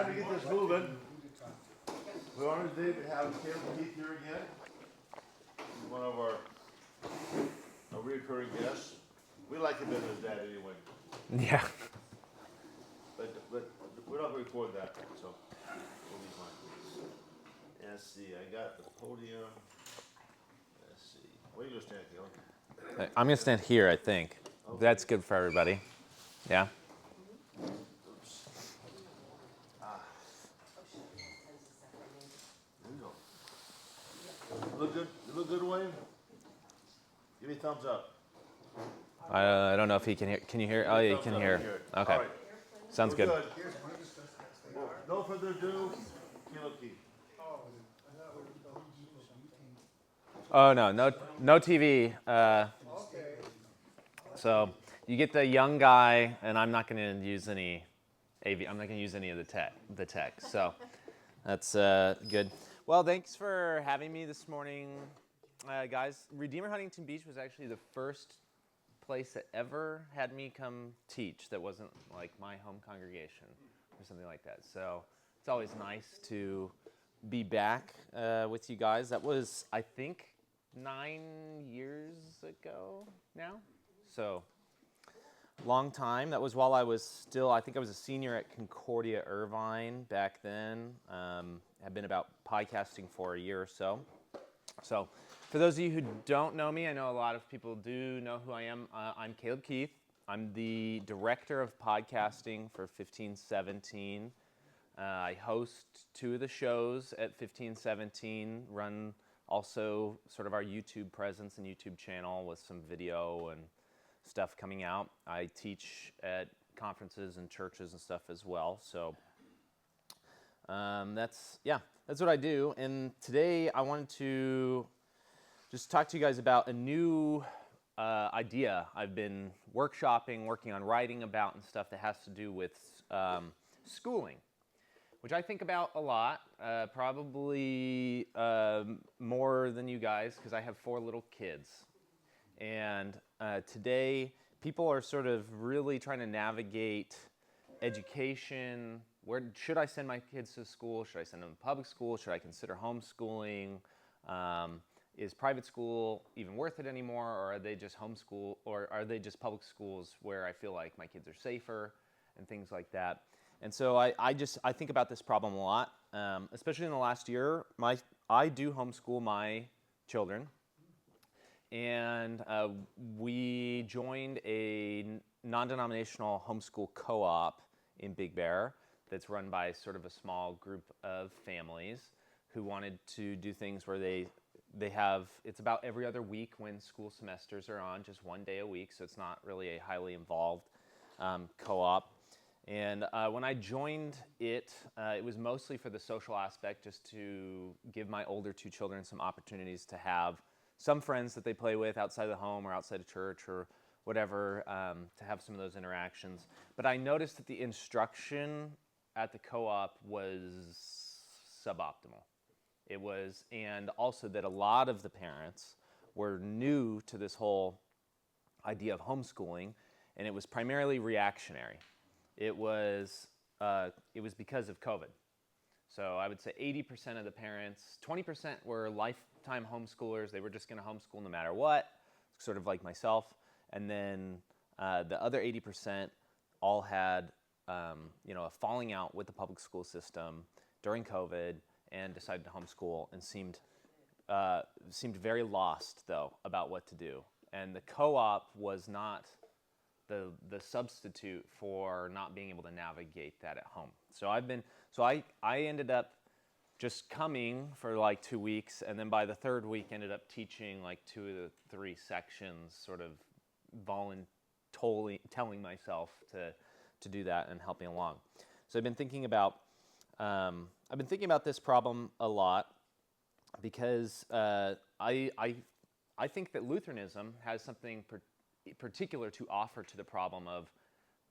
time to get this moving. We're on today to have Caleb Keith here again. He's one of our recurring guests. We like him as his dad anyway. Yeah. But we're not going to record that, so we'll be fine. Let's see, I got the podium. Let's see. Where are you going to stand, Caleb? I'm going to stand here, I think. Okay. That's good for everybody. Yeah? Oops. There you go. You look good? You look good, Wayne? Give me a thumbs up. I don't know if he can hear. Can you hear? Oh, yeah, you can hear. Okay. All right. Sounds good. Well, no further ado, Caleb Keith. Oh, no TV. So you get the young guy, and I'm not going to use any AV. I'm not going to use any of the tech. So that's good. Well, thanks for having me this morning, guys. Redeemer Huntington Beach was actually the first place that ever had me come teach that wasn't like my home congregation or something like that. So it's always nice to be back with you guys. That was, I think, 9 years ago now. So long time. That was while I was still, I think I was a senior at Concordia Irvine back then. I've been about podcasting for a year or so. So for those of you who don't know me, I know a lot of people do know who I am. I'm Caleb Keith. I'm the director of podcasting for 1517. I host 2 of the shows at 1517, run also sort of our YouTube presence and YouTube channel with some video and stuff coming out. I teach at conferences and churches and stuff as well. So that's what I do. And today I wanted to just talk to you guys about a new idea I've been workshopping, working on writing about and stuff that has to do with schooling, which I think about a lot, probably more than you guys, because I have 4 little kids. And today, people are sort of really trying to navigate education. Where should I send my kids to school? Should I send them to public school? Should I consider homeschooling? Is private school even worth it anymore, or are they just homeschool, or are they just public schools where I feel like my kids are safer and things like that? And so I think about this problem a lot, especially in the last year. I do homeschool my children, and we joined a non-denominational homeschool co-op in Big Bear that's run by sort of a small group of families who wanted to do things where they have, it's about every other week when school semesters are on, just 1 day a week, so it's not really a highly involved co-op. And when I joined it, it was mostly for the social aspect, just to give my older 2 children some opportunities to have some friends that they play with outside the home or outside of church or whatever, to have some of those interactions. But I noticed that the instruction at the co-op was suboptimal. It was, and also that a lot of the parents were new to this whole idea of homeschooling, and it was primarily reactionary. It was because of COVID. So I would say 80% of the parents, 20% were lifetime homeschoolers. They were just going to homeschool no matter what, sort of like myself. And then the other 80% all had a falling out with the public school system during COVID and decided to homeschool and seemed very lost, though, about what to do. And the co-op was not the substitute for not being able to navigate that at home. So I ended up just coming for like 2 weeks, and then by the 3rd week ended up teaching like 2 of the 3 sections, sort of telling myself to do that and helping along. So I've been thinking about this problem a lot because I think that Lutheranism has something particular to offer to the problem of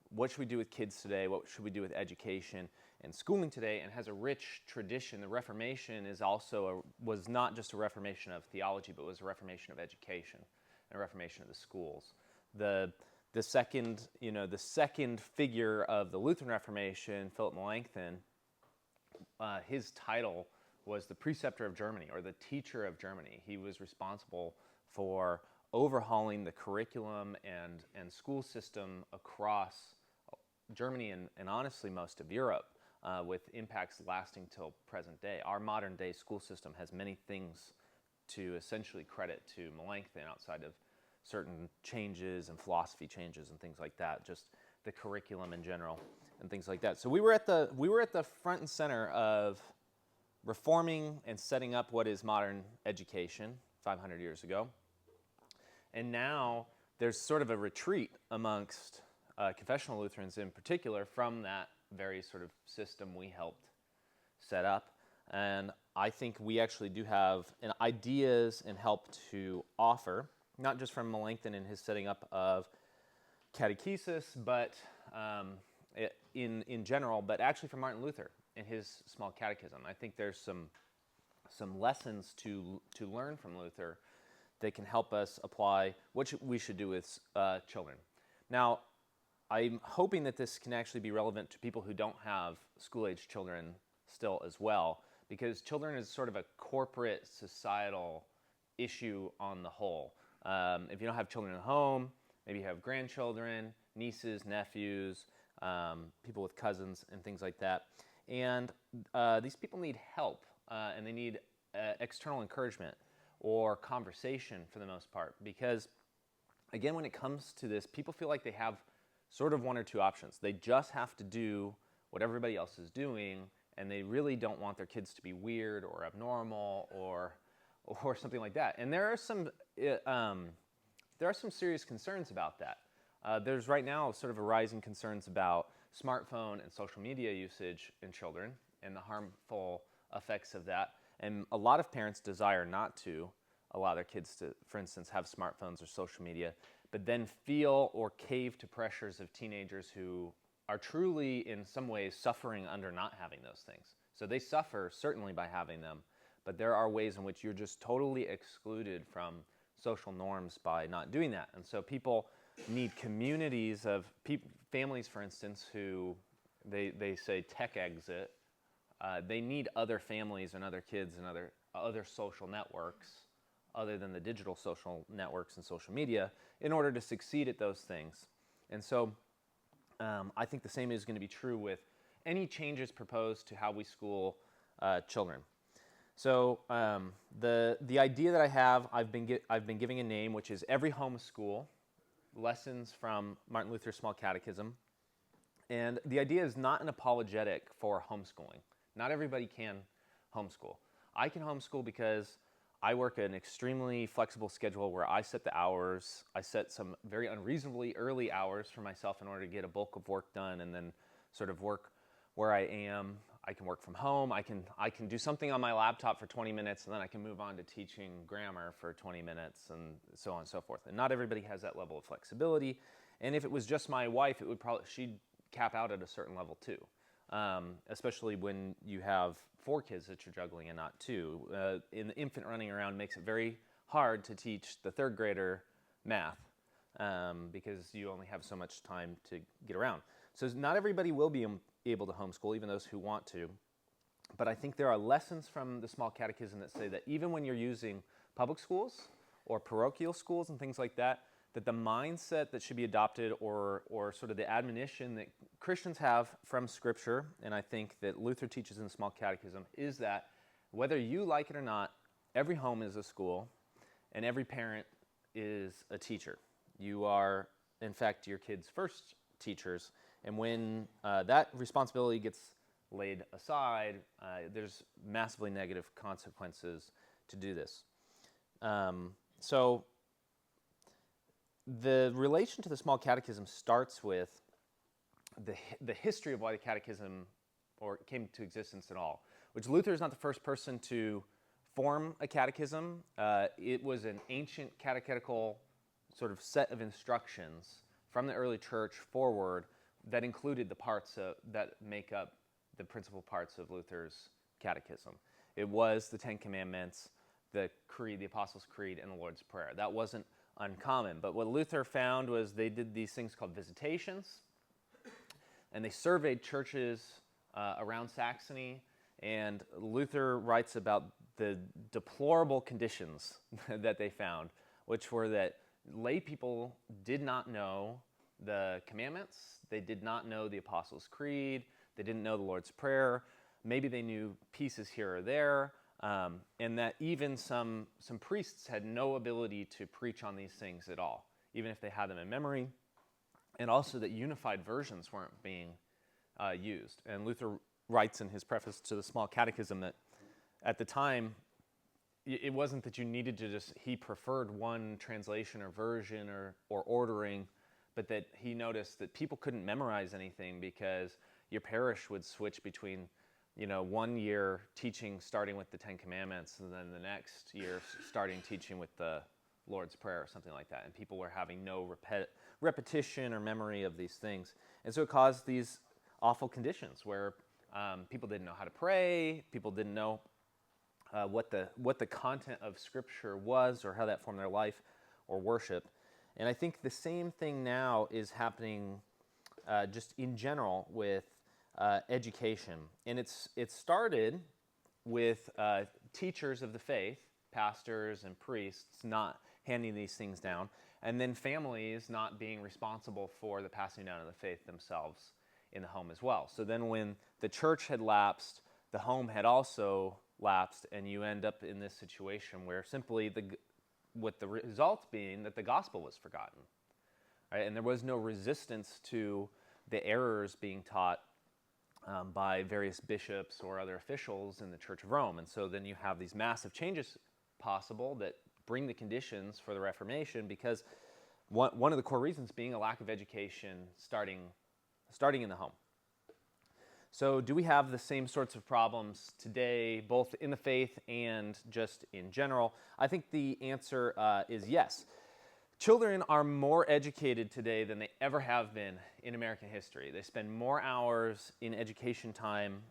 what should we do with kids today, what should we do with education and schooling today, and has a rich tradition. The Reformation was not just a reformation of theology, but was a reformation of education and a reformation of the schools. The second figure of the Lutheran Reformation, Philip Melanchthon, his title was the preceptor of Germany, or the teacher of Germany. He was responsible for overhauling the curriculum and school system across Germany and honestly most of Europe, with impacts lasting till present day. Our modern day school system has many things to essentially credit to Melanchthon outside of certain changes and philosophy changes and things like that, just the curriculum in general and things like that. So we were at the front and center of reforming and setting up what is modern education 500 years ago. And now there's sort of a retreat amongst confessional Lutherans in particular from that very sort of system we helped set up. And I think we actually do have ideas and help to offer, not just from Melanchthon in his setting up of catechesis, but in general, but actually from Martin Luther in his small catechism. I think there's some lessons to learn from Luther that can help us apply what we should do with children. Now, I'm hoping that this can actually be relevant to people who don't have school-age children still as well, because children is sort of a corporate societal issue on the whole. If you don't have children at home, maybe you have grandchildren, nieces, nephews, people with cousins and things like that. And these people need help, and they need external encouragement or conversation for the most part, because again, when it comes to this, people feel like they have sort of one or two options. They just have to do what everybody else is doing, and they really don't want their kids to be weird or abnormal or something like that. And there are some serious concerns about that. There's right now sort of a rising concerns about smartphone and social media usage in children and the harmful effects of that. And a lot of parents desire not to allow their kids to, for instance, have smartphones or social media, but then feel or cave to pressures of teenagers who are truly, in some ways, suffering under not having those things. So they suffer, certainly, by having them, but there are ways in which you're just totally excluded from social norms by not doing that. And so people need communities of families, for instance, who they say tech exit. They need other families and other kids and other social networks other than the digital social networks and social media in order to succeed at those things. And so I think the same is going to be true with any changes proposed to how we school children. So the idea that I have, I've been giving a name, which is Every Home School, Lessons from Martin Luther's Small Catechism. And the idea is not an apologetic for homeschooling. Not everybody can homeschool. I can homeschool because I work an extremely flexible schedule where I set the hours. I set some very unreasonably early hours for myself in order to get a bulk of work done and then sort of work where I am. I can work from home. I can do something on my laptop for 20 minutes and then I can move on to teaching grammar for 20 minutes and so on and so forth. And not everybody has that level of flexibility. And if it was just my wife, she'd cap out at a certain level too. Especially when you have 4 kids that you're juggling and not 2. The infant running around makes it very hard to teach the 3rd grader math because you only have so much time to get around. So not everybody will be able to homeschool, even those who want to. But I think there are lessons from the Small Catechism that say that even when you're using public schools or parochial schools and things like that, that the mindset that should be adopted or sort of the admonition that Christians have from Scripture, and I think that Luther teaches in the Small Catechism, is that whether you like it or not, every home is a school and every parent is a teacher. You are, in fact, your kids' first teachers, and when that responsibility gets laid aside, there's massively negative consequences to do this. So the relation to the Small Catechism starts with the history of why the Catechism came to existence at all, which Luther is not the first person to form a catechism. It was an ancient catechetical sort of set of instructions from the early church forward that included the parts that make up the principal parts of Luther's catechism. It was the 10 Commandments, the Creed, the Apostles' Creed, and the Lord's Prayer. That wasn't uncommon, but what Luther found was they did these things called visitations, and they surveyed churches around Saxony And Luther writes about the deplorable conditions that they found, which were that lay people did not know the commandments, they did not know the Apostles' Creed, they didn't know the Lord's Prayer, maybe they knew pieces here or there, and that even some priests had no ability to preach on these things at all, even if they had them in memory, and also that unified versions weren't being used. And Luther writes in his preface to the Small Catechism that at the time, it wasn't that you needed to he preferred one translation or version or ordering, but that he noticed that people couldn't memorize anything because your parish would switch between, 1 year teaching starting with the Ten Commandments and then the next year starting teaching with the Lord's Prayer or something like that. And people were having no repetition or memory of these things. And so it caused these awful conditions where people didn't know how to pray, people didn't know what the content of Scripture was or how that formed their life or worship. And I think the same thing now is happening just in general with education. And it started with teachers of the faith, pastors and priests, not handing these things down, and then families not being responsible for the passing down of the faith themselves in the home as well. So then when the church had lapsed, the home had also lapsed, and you end up in this situation where simply with the result being that the gospel was forgotten, right? And there was no resistance to the errors being taught by various bishops or other officials in the Church of Rome. And so then you have these massive changes possible that bring the conditions for the Reformation, because one of the core reasons being a lack of education starting in the home. So do we have the same sorts of problems today, both in the faith and just in general? I think the answer is yes. Children are more educated today than they ever have been in American history. They spend more hours in education time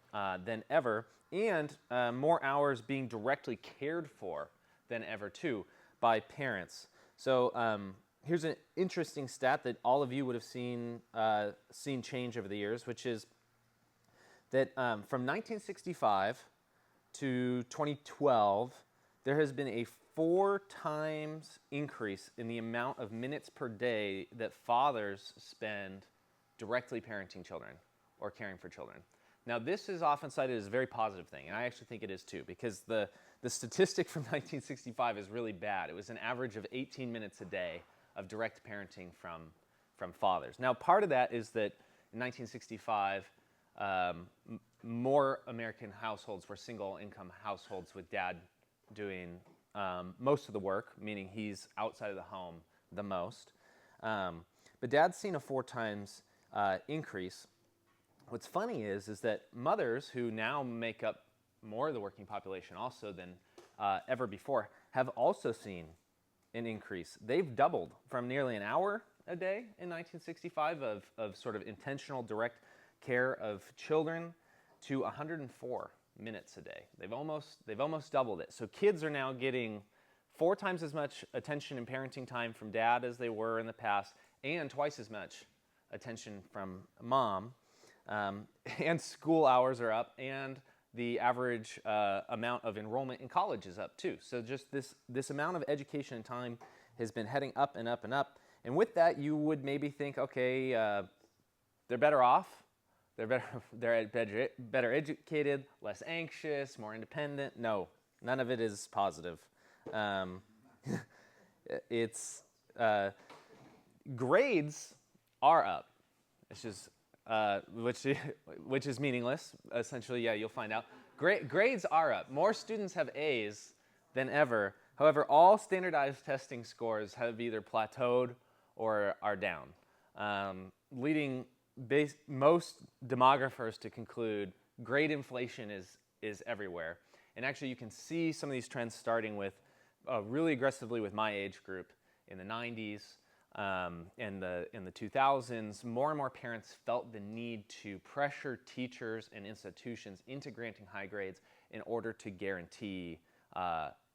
than ever, and more hours being directly cared for than ever, too, by parents. So here's an interesting stat that all of you would have seen change over the years, which is that from 1965 to 2012, there has been a 4 times increase in the amount of minutes per day that fathers spend directly parenting children or caring for children. Now, this is often cited as a very positive thing, and I actually think it is too, because the statistic from 1965 is really bad. It was an average of 18 minutes a day of direct parenting from fathers. Now, part of that is that in 1965, more American households were single-income households with dad doing most of the work, meaning he's outside of the home the most. But dad's seen a 4 times increase. What's funny is that mothers, who now make up more of the working population also than ever before, have also seen an increase. They've doubled from nearly an hour a day in 1965 of sort of intentional direct care of children to 104 minutes a day. They've almost doubled it. So kids are now getting 4 times as much attention and parenting time from dad as they were in the past, and twice as much attention from mom. And school hours are up, and the average amount of enrollment in college is up too. So just this amount of education and time has been heading up and up and up. And with that, you would maybe think, okay, they're better off. They're better educated, less anxious, more independent. No, none of it is positive. It's grades are up. It's just which is meaningless. Essentially, yeah, you'll find out. Grades are up. More students have A's than ever. However, all standardized testing scores have either plateaued or are down, leading most demographers to conclude grade inflation is everywhere. And actually, you can see some of these trends starting with really aggressively with my age group in the 90s. In the 2000s, more and more parents felt the need to pressure teachers and institutions into granting high grades in order to guarantee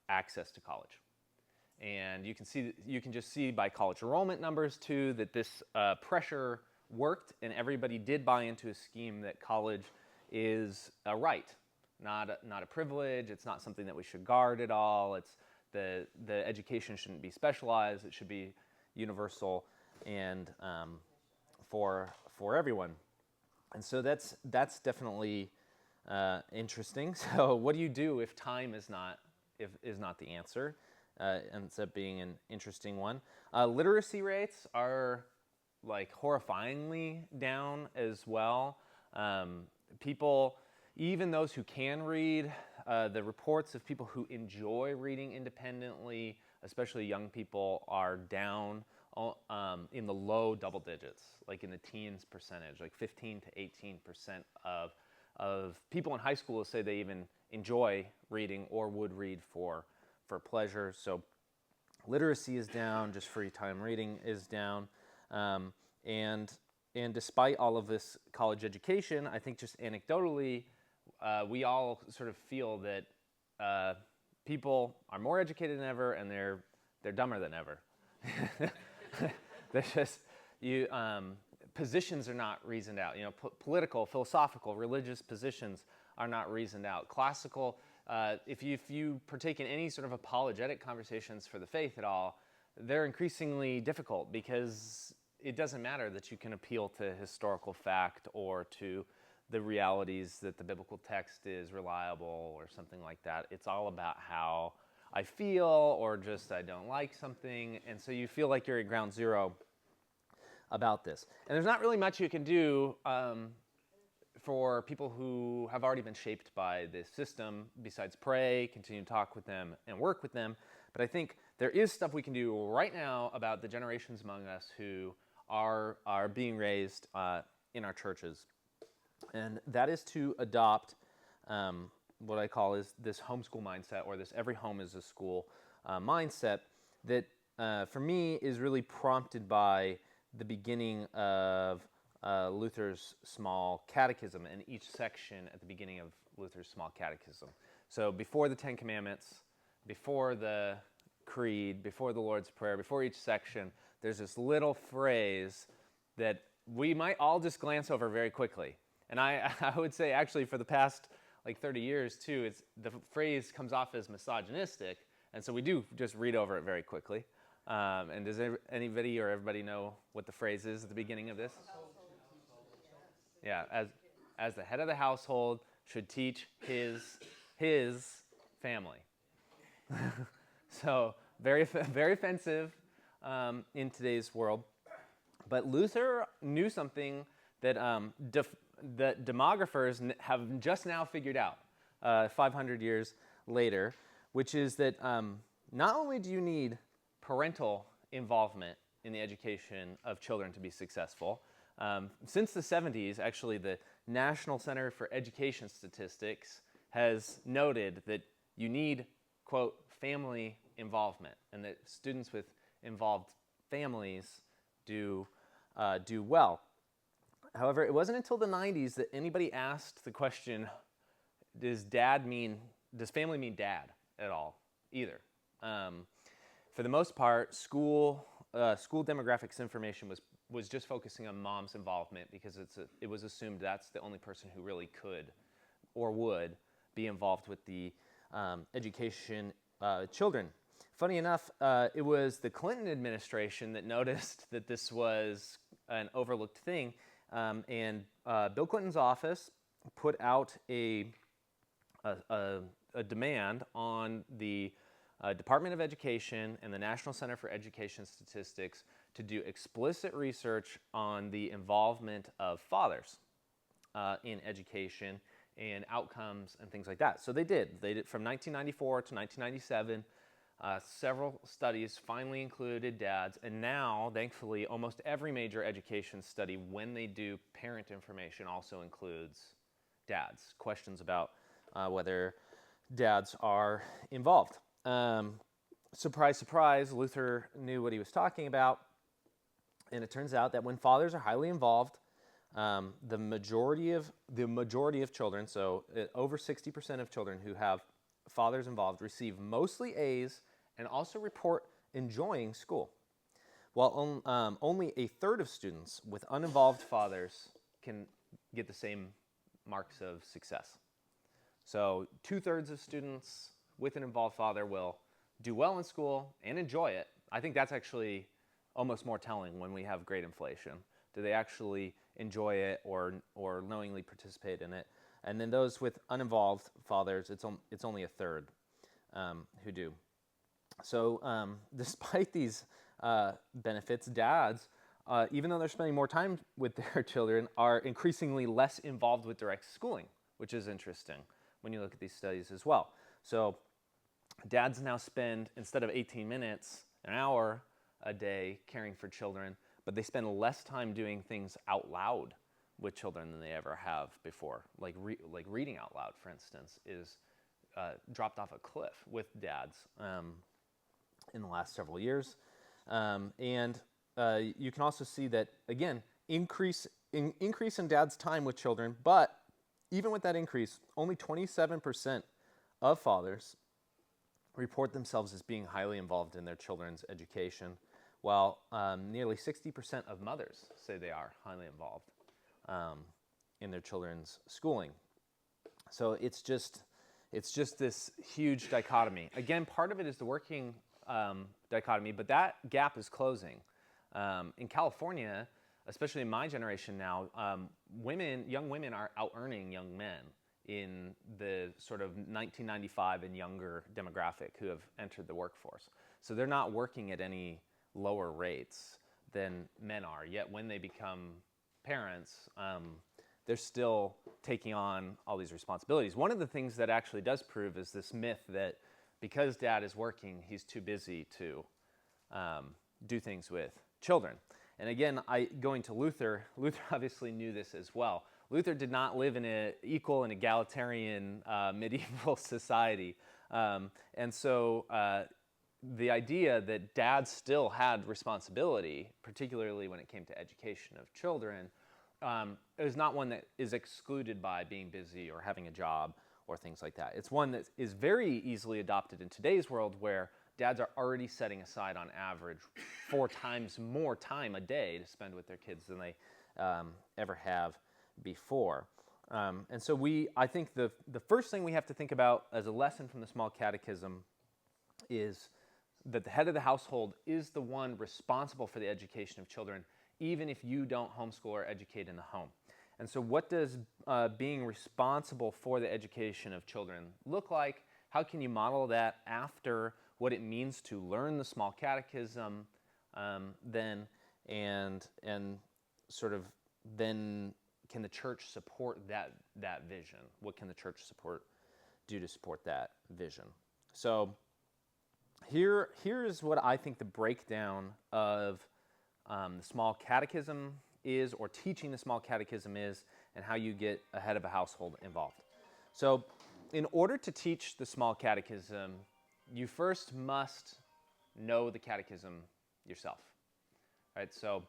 access to college. And you can just see by college enrollment numbers too that this pressure worked, and everybody did buy into a scheme that college is a right, not a privilege. It's not something that we should guard at all. It's the education shouldn't be specialized. It should be universal and for everyone. And so that's definitely interesting. So what do you do if time is not the answer? Ends up being an interesting one. Literacy rates are like horrifyingly down as well. People, even those who can read, the reports of people who enjoy reading independently, especially young people, are down in the low double digits, like in the teens percentage, like 15 to 18% of people in high school say they even enjoy reading or would read for pleasure. So literacy is down, just free time reading is down. And despite all of this college education, I think just anecdotally, we all sort of feel that people are more educated than ever, and they're dumber than ever. There's just positions are not reasoned out. Political, philosophical, religious positions are not reasoned out. Classical, if you partake in any sort of apologetic conversations for the faith at all, they're increasingly difficult because it doesn't matter that you can appeal to historical fact or to the realities that the biblical text is reliable or something like that. It's all about how I feel or just I don't like something, and so you feel like you're at ground zero about this. And there's not really much you can do for people who have already been shaped by this system besides pray, continue to talk with them, and work with them. But I think there is stuff we can do right now about the generations among us who are being raised in our churches. And that is to adopt what I call is this homeschool mindset, or this every home is a school mindset that for me is really prompted by the beginning of Luther's Small Catechism, and each section at the beginning of Luther's Small Catechism. So before the Ten Commandments, before the Creed, before the Lord's Prayer, before each section, there's this little phrase that we might all just glance over very quickly. And I would say actually for the past like 30 years too, the phrase comes off as misogynistic, and so we do just read over it very quickly. And does anybody or everybody know what the phrase is at the beginning of this? Yeah, as the head of the household should teach his family. So very offensive in today's world. But Luther knew something that that demographers have just now figured out 500 years later, which is that not only do you need parental involvement in the education of children to be successful, since the 70s, actually, the National Center for Education Statistics has noted that you need, quote, family involvement, and that students with involved families do well. However, it wasn't until the 90s that anybody asked the question, does family mean dad at all, either? For the most part, school demographics information was just focusing on mom's involvement because it was assumed that's the only person who really could or would be involved with the education children. Funny enough, it was the Clinton administration that noticed that this was an overlooked thing, and Bill Clinton's office put out a demand on the Department of Education and the National Center for Education Statistics to do explicit research on the involvement of fathers in education and outcomes and things like that. So they did. From 1994 to 1997. Several studies finally included dads, and now, thankfully, almost every major education study, when they do parent information, also includes dads. Questions about whether dads are involved. Surprise, surprise, Luther knew what he was talking about, and it turns out that when fathers are highly involved, the majority of children, so over 60% of children who have fathers involved, receive mostly A's and also report enjoying school, while only a third of students with uninvolved fathers can get the same marks of success. So 2/3 of students with an involved father will do well in school and enjoy it. I think that's actually almost more telling when we have great inflation. Do they actually enjoy it or knowingly participate in it? And then those with uninvolved fathers, it's only 1/3 who do. So despite these benefits, dads, even though they're spending more time with their children, are increasingly less involved with direct schooling, which is interesting when you look at these studies as well. So dads now spend, instead of 18 minutes, an hour a day caring for children, but they spend less time doing things out loud with children than they ever have before. Like reading out loud, for instance, is dropped off a cliff with dads in the last several years. And you can also see that, again, increase in dad's time with children, but even with that increase, only 27% of fathers report themselves as being highly involved in their children's education, while nearly 60% of mothers say they are highly involved in their children's schooling. So it's just this huge dichotomy. Again, part of it is the working dichotomy, but that gap is closing. In California, especially in my generation now, young women are out-earning young men in the sort of 1995 and younger demographic who have entered the workforce. So they're not working at any lower rates than men are, yet when they become parents, they're still taking on all these responsibilities. One of the things that actually does prove is this myth that because dad is working, he's too busy to do things with children. And again, going to Luther obviously knew this as well. Luther did not live in an equal and egalitarian medieval society. And so the idea that dad still had responsibility, particularly when it came to education of children, is not one that is excluded by being busy or having a job or things like that. It's one that is very easily adopted in today's world, where dads are already setting aside on average 4 times more time a day to spend with their kids than they ever have before. And so I think the first thing we have to think about as a lesson from the Small Catechism is that the head of the household is the one responsible for the education of children, even if you don't homeschool or educate in the home. And so what does being responsible for the education of children look like? How can you model that after what it means to learn the Small Catechism then, and sort of then can the church support that vision? What can the church do to support that vision? So here is what I think the breakdown of the Small Catechism is, or teaching the Small Catechism is, and how you get a head of a household involved. So in order to teach the Small Catechism, you first must know the catechism yourself. Right? So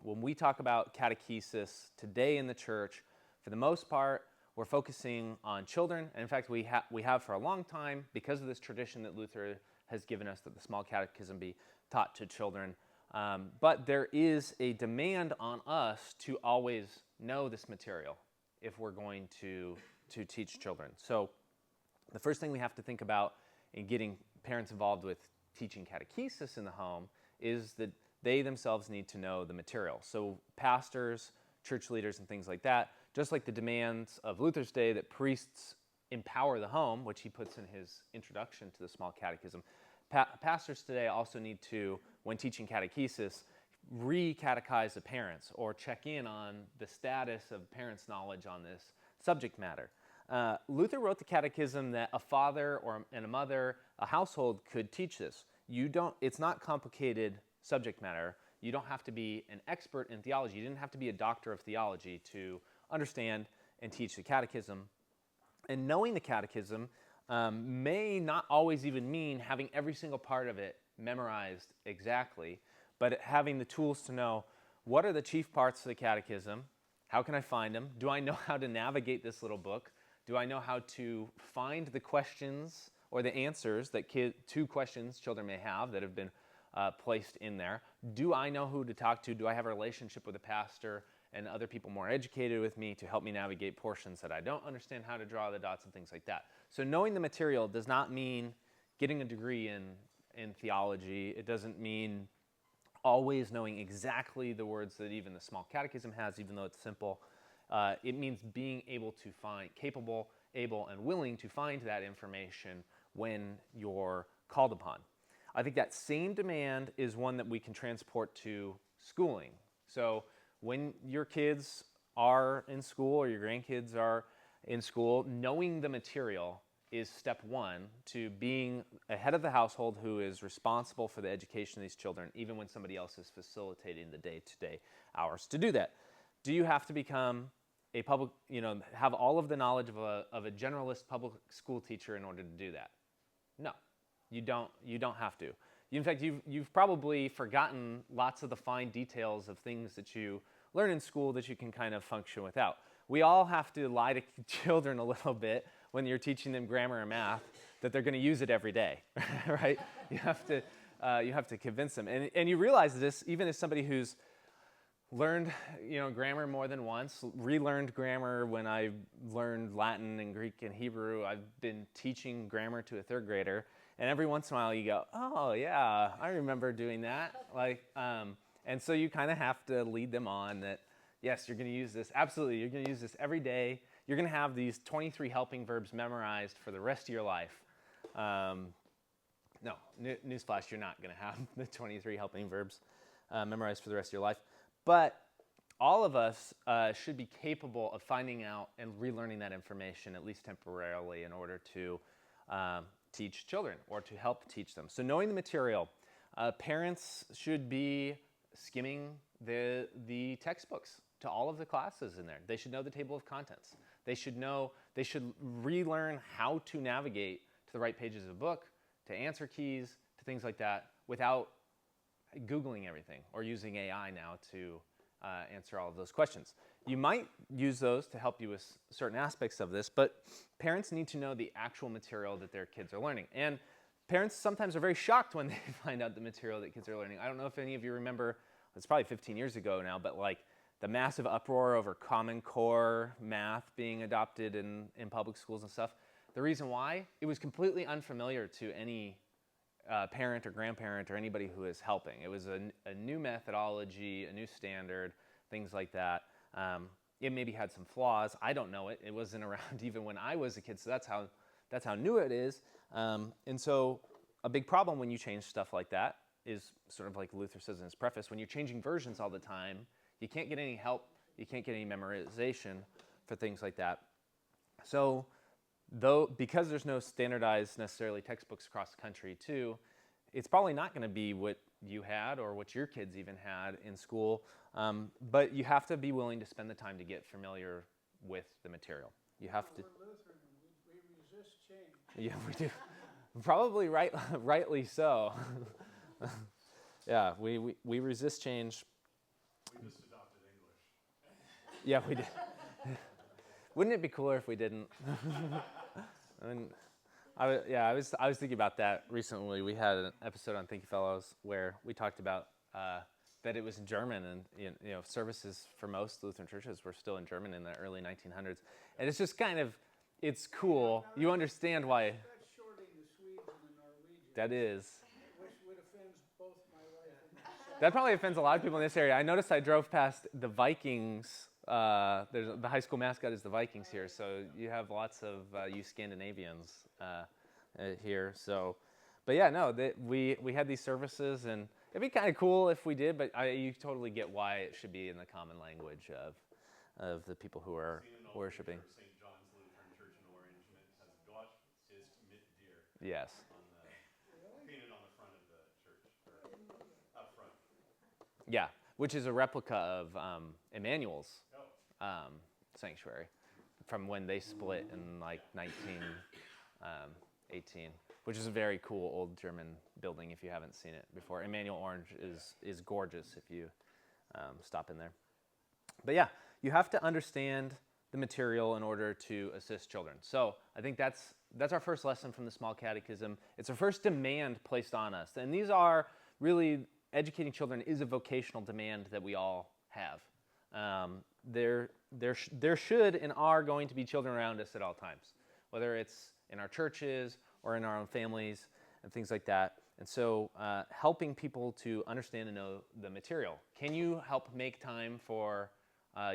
when we talk about catechesis today in the church, for the most part, we're focusing on children. And in fact, we have for a long time, because of this tradition that Luther has given us, that the Small Catechism be taught to children. But there is a demand on us to always know this material if we're going to teach children. So the first thing we have to think about in getting parents involved with teaching catechesis in the home is that they themselves need to know the material. So pastors, church leaders, and things like that, just like the demands of Luther's day that priests empower the home, which he puts in his introduction to the Small Catechism, pastors today also need to, when teaching catechesis, re-catechize the parents or check in on the status of parents' knowledge on this subject matter. Luther wrote the catechism that a father and a mother, a household, could teach this. It's not complicated subject matter. You don't have to be an expert in theology. You didn't have to be a doctor of theology to understand and teach the catechism. And knowing the catechism may not always even mean having every single part of it memorized exactly, but having the tools to know what are the chief parts of the catechism, how can I find them, do I know how to navigate this little book, do I know how to find the questions or the answers that to questions children may have that have been placed in there, do I know who to talk to, do I have a relationship with a pastor and other people more educated with me to help me navigate portions that I don't understand how to draw the dots and things like that. So knowing the material does not mean getting a degree in theology. It doesn't mean always knowing exactly the words that even the small catechism has, even though it's simple. It means being able to find, capable, able, and willing to find that information when you're called upon. I think that same demand is one that we can transport to schooling. So when your kids are in school or your grandkids are in school, knowing the material is step one to being a head of the household who is responsible for the education of these children, even when somebody else is facilitating the day-to-day hours to do that. Do you have to become a public, have all of the knowledge of a generalist public school teacher in order to do that? No, you don't have to. In fact, you've probably forgotten lots of the fine details of things that you learn in school that you can kind of function without. We all have to lie to children a little bit when you're teaching them grammar and math that they're going to use it every day, right? You have to convince them, and you realize this even as somebody who's learned grammar more than once, relearned grammar when I learned Latin and Greek and Hebrew. I've been teaching grammar to a third grader, and every once in a while you go, oh yeah, I remember doing that. And so you kind of have to lead them on that, yes, you're going to use this. Absolutely, you're going to use this every day. You're going to have these 23 helping verbs memorized for the rest of your life. No, newsflash, you're not going to have the 23 helping verbs memorized for the rest of your life. But all of us should be capable of finding out and relearning that information, at least temporarily, in order to teach children or to help teach them. So knowing the material, parents should be skimming the textbooks to all of the classes in there. They should know the table of contents. They should relearn how to navigate to the right pages of a book, to answer keys, to things like that, without Googling everything or using AI now to answer all of those questions. You might use those to help you with certain aspects of this, but parents need to know the actual material that their kids are learning. And parents sometimes are very shocked when they find out the material that kids are learning. I don't know if any of you remember, it's probably 15 years ago now, but like the massive uproar over Common Core math being adopted in public schools and stuff. The reason why, it was completely unfamiliar to any parent or grandparent or anybody who is helping. It was a new methodology, a new standard, things like that. It maybe had some flaws. I don't know it. It wasn't around even when I was a kid, so that's how new it is. And so a big problem when you change stuff like that is sort of like Luther says in his preface, when you're changing versions all the time, you can't get any help, you can't get any memorization for things like that. So because there's no standardized necessarily textbooks across the country too, it's probably not going to be what you had or what your kids even had in school, but you have to be willing to spend the time to get familiar with the material. You have to. We're Lutheran, we resist change. Yeah, we do. Probably rightly so. Yeah, we resist change. We just adopted English. Yeah, we did. Wouldn't it be cooler if we didn't? I was thinking about that recently. We had an episode on Thank You Fellows where we talked about that it was in German, and services for most Lutheran churches were still in German in the early 1900s, and it's just it's cool. You understand why. That's shorting the Swedes and the Norwegians. That is. Which would offend both my wife and myself. That probably offends a lot of people in this area. I noticed I drove past the Vikings. The high school mascot is the Vikings here, so you have lots of you Scandinavians here. So, but yeah, no, we had these services, and it'd be kind of cool if we did. But you totally get why it should be in the common language of the people who are worshiping. St. John's Lutheran Church in Orange, and it has Gott ist mit dir. Yes. Painted on the front of the church, or up front. Yeah, which is a replica of Emmanuel's sanctuary from when they split in like 1918, which is a very cool old German building if you haven't seen it before. Emmanuel Orange is gorgeous if you stop in there. But yeah, you have to understand the material in order to assist children. So I think that's our first lesson from the Small Catechism. It's our first demand placed on us. And these are really, educating children is a vocational demand that we all have. There should and are going to be children around us at all times, whether it's in our churches or in our own families and things like that. And so helping people to understand and know the material. Can you help make time for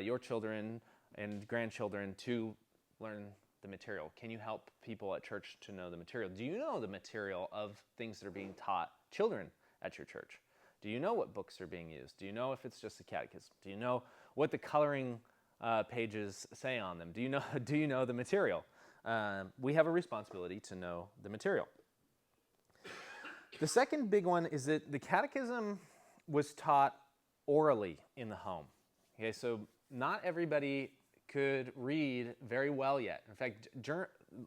your children and grandchildren to learn the material? Can you help people at church to know the material? Do you know the material of things that are being taught children at your church? Do you know what books are being used? Do you know if it's just a catechism? Do you know what the coloring pages say on them? Do you know the material? We have a responsibility to know the material. The second big one is that the catechism was taught orally in the home. Okay, so not everybody could read very well yet. In fact,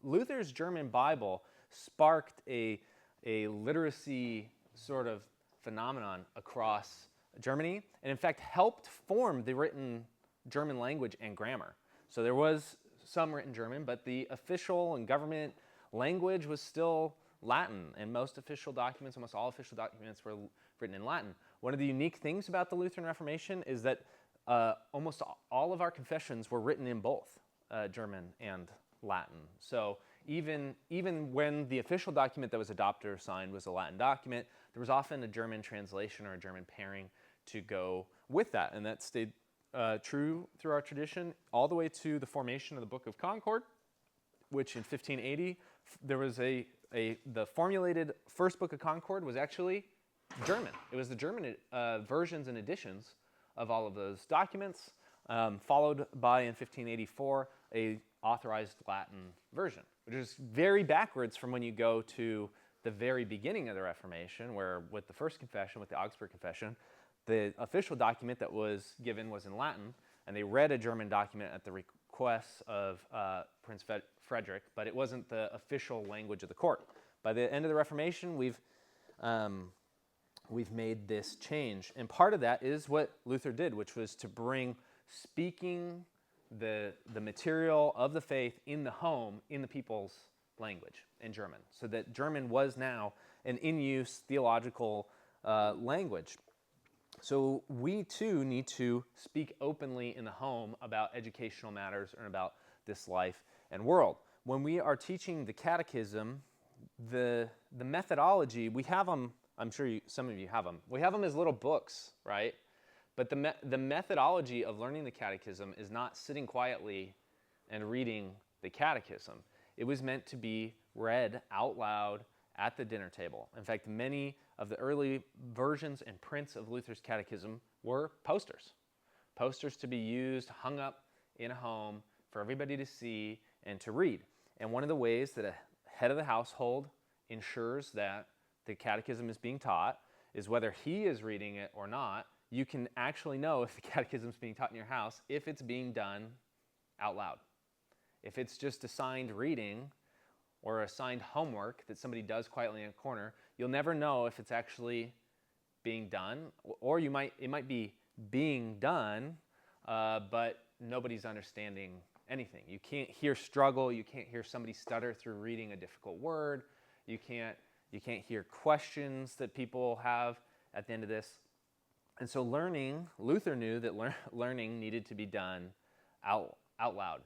Luther's German Bible sparked a literacy sort of phenomenon across Germany, and in fact helped form the written German language and grammar. So there was some written German, but the official and government language was still Latin, and most official documents, almost all official documents were written in Latin. One of the unique things about the Lutheran Reformation is that almost all of our confessions were written in both German and Latin. So even when the official document that was adopted or signed was a Latin document, there was often a German translation or a German pairing to go with that, and that stayed true through our tradition all the way to the formation of the Book of Concord, which in 1580 there was the formulated first Book of Concord was actually German. It was the German versions and editions of all of those documents, followed by, in 1584, a authorized Latin version, which is very backwards from when you go to the very beginning of the Reformation, where with the first confession, with the Augsburg Confession, the official document that was given was in Latin, and they read a German document at the request of Prince Frederick, but it wasn't the official language of the court. By the end of the Reformation, we've made this change, and part of that is what Luther did, which was to bring speaking the material of the faith in the home in the people's language, in German, so that German was now an in-use theological language. So we too need to speak openly in the home about educational matters and about this life and world. When we are teaching the catechism, the methodology, we have them, I'm sure some of you have them. We have them as little books, right? But the methodology of learning the catechism is not sitting quietly and reading the catechism. It was meant to be read out loud at the dinner table. In fact, many of the early versions and prints of Luther's catechism were posters. Posters to be used, hung up in a home for everybody to see and to read. And one of the ways that a head of the household ensures that the catechism is being taught is whether he is reading it or not, you can actually know if the catechism is being taught in your house if it's being done out loud. If it's just assigned reading or assigned homework that somebody does quietly in a corner, you'll never know if it's actually being done, or it might be being done, but nobody's understanding anything. You can't hear struggle. You can't hear somebody stutter through reading a difficult word. You can't hear questions that people have at the end of this. And so Luther knew that learning needed to be done out loud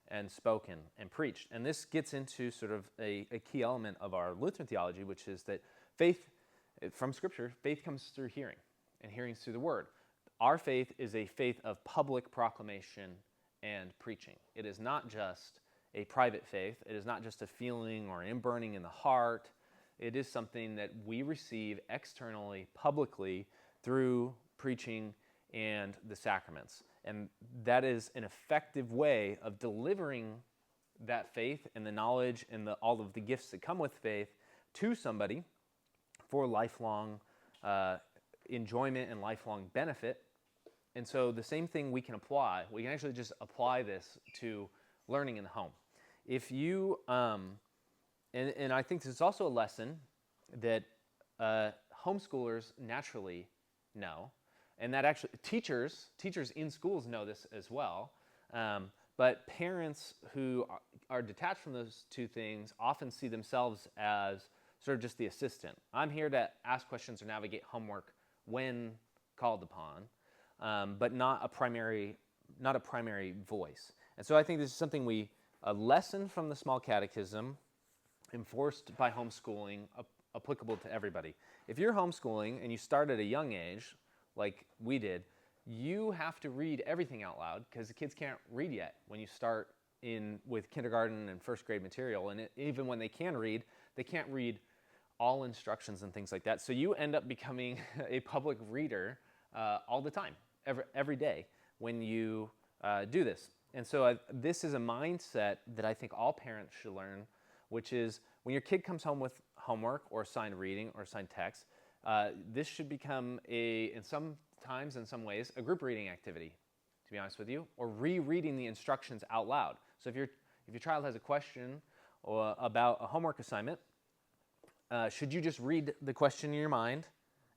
and spoken and preached. And this gets into sort of a key element of our Lutheran theology, which is that faith, from Scripture, faith comes through hearing, and hearing through the Word. Our faith is a faith of public proclamation and preaching. It is not just a private faith. It is not just a feeling or an inburning in the heart. It is something that we receive externally, publicly, through preaching and the sacraments. And that is an effective way of delivering that faith and the knowledge and all of the gifts that come with faith to somebody for lifelong enjoyment and lifelong benefit. And so the same thing we can apply. We can actually just apply this to learning in the home. If you, and I think this is also a lesson that homeschoolers naturally know, and that actually teachers in schools know this as well, but parents who are detached from those two things often see themselves as sort of just the assistant. I'm here to ask questions or navigate homework when called upon. but not a primary voice. And so I think this is something a lesson from the Small Catechism, enforced by homeschooling, applicable to everybody. If you're homeschooling and you start at a young age, like we did, you have to read everything out loud because the kids can't read yet when you start with kindergarten and first grade material. And even when they can read, they can't read all instructions and things like that. So you end up becoming a public reader all the time, every day when you do this. And so this is a mindset that I think all parents should learn, which is when your kid comes home with homework or assigned reading or assigned text, this should become in some ways, a group reading activity, to be honest with you, or rereading the instructions out loud. So if your child has a question about a homework assignment, should you just read the question in your mind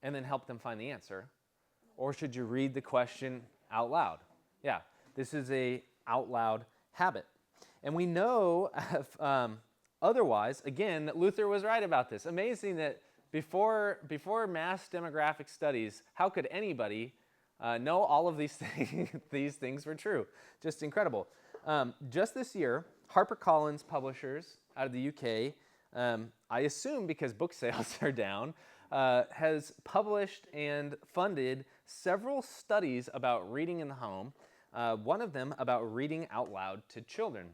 and then help them find the answer? Or should you read the question out loud? Yeah, this is a out loud habit. And we know otherwise, again, that Luther was right about this. Amazing that before mass demographic studies, how could anybody know all of these things, these things were true? Just incredible. Just this year, HarperCollins Publishers out of the UK, I assume because book sales are down, has published and funded several studies about reading in the home, one of them about reading out loud to children.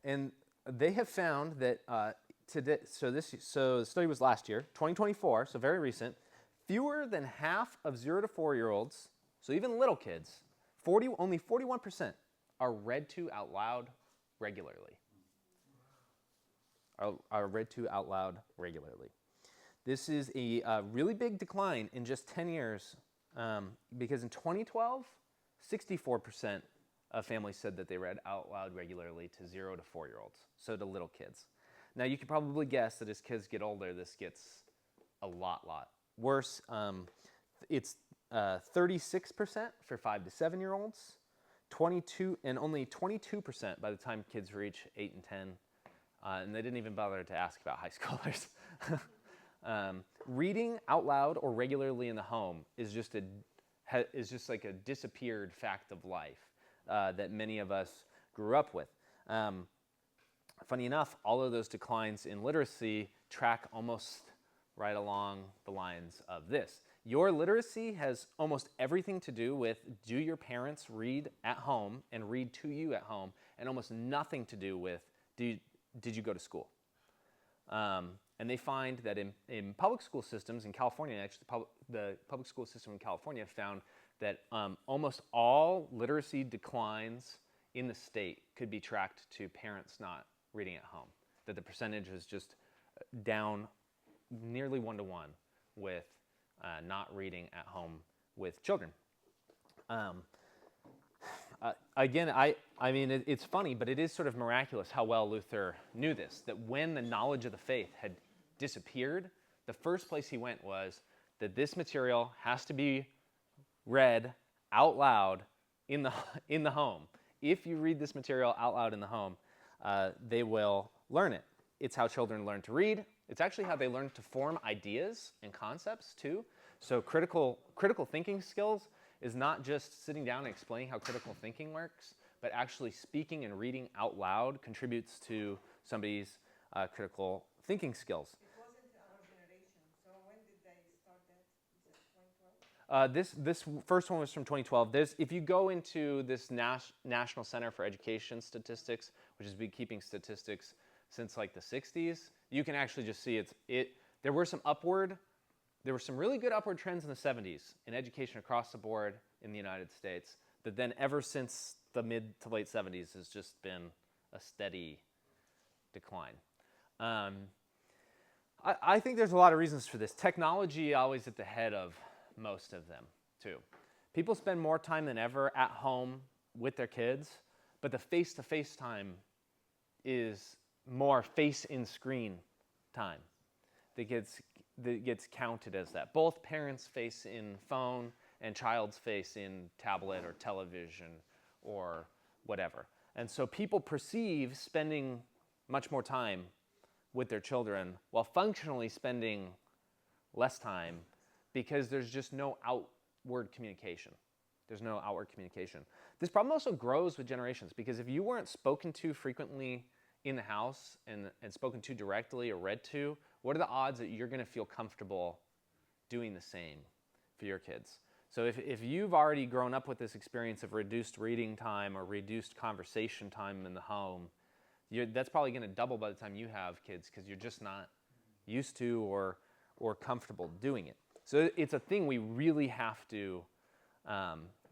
And they have found that so the study was last year, 2024, so very recent. Fewer than half of 0 to 4-year-olds, so even little kids, only 41% are read to out loud regularly. Are read to out loud regularly. This is a really big decline in just 10 years, because in 2012, 64% of families said that they read out loud regularly to 0 to 4-year-olds, so to little kids. Now, you can probably guess that as kids get older, this gets a lot worse. It's 36% for 5 to 7-year-olds, 22, and only 22% by the time kids reach 8 and 10. And they didn't even bother to ask about high schoolers. Reading out loud or regularly in the home is just like a disappeared fact of life that many of us grew up with. Funny enough, all of those declines in literacy track almost right along the lines of this. Your literacy has almost everything to do with, do your parents read at home and read to you at home, and almost nothing to do with, did you go to school? And they find that in public school systems in California, actually the public school system in California found that almost all literacy declines in the state could be tracked to parents not reading at home. That the percentage is just down nearly 1-to-1 with not reading at home with children. Again, I mean, it's funny, but it is sort of miraculous how well Luther knew this, that when the knowledge of the faith had disappeared, the first place he went was that this material has to be read out loud in the home. If you read this material out loud in the home, they will learn it. It's how children learn to read. It's actually how they learn to form ideas and concepts too. So critical thinking skills is not just sitting down and explaining how critical thinking works, but actually speaking and reading out loud contributes to somebody's critical thinking skills. It wasn't our generation. So when did they start that? You said 2012? This first one was from 2012. If you go into this National Center for Education Statistics, which has been keeping statistics since like the 60s, you can actually just see there were some really good upward trends in the 70s in education across the board in the United States, that then ever since the mid to late 70s has just been a steady decline. I think there's a lot of reasons for this. Technology always at the head of most of them, too. People spend more time than ever at home with their kids, but the face-to-face time is more face-in-screen time that gets counted as that. Both parents' face in phone and child's face in tablet or television or whatever. And so people perceive spending much more time with their children while functionally spending less time because there's just no outward communication. There's no outward communication. This problem also grows with generations because if you weren't spoken to frequently in the house and spoken to directly or read to, what are the odds that you're going to feel comfortable doing the same for your kids? So if you've already grown up with this experience of reduced reading time or reduced conversation time in the home, that's probably going to double by the time you have kids because you're just not used to or comfortable doing it. So it's a thing we really have to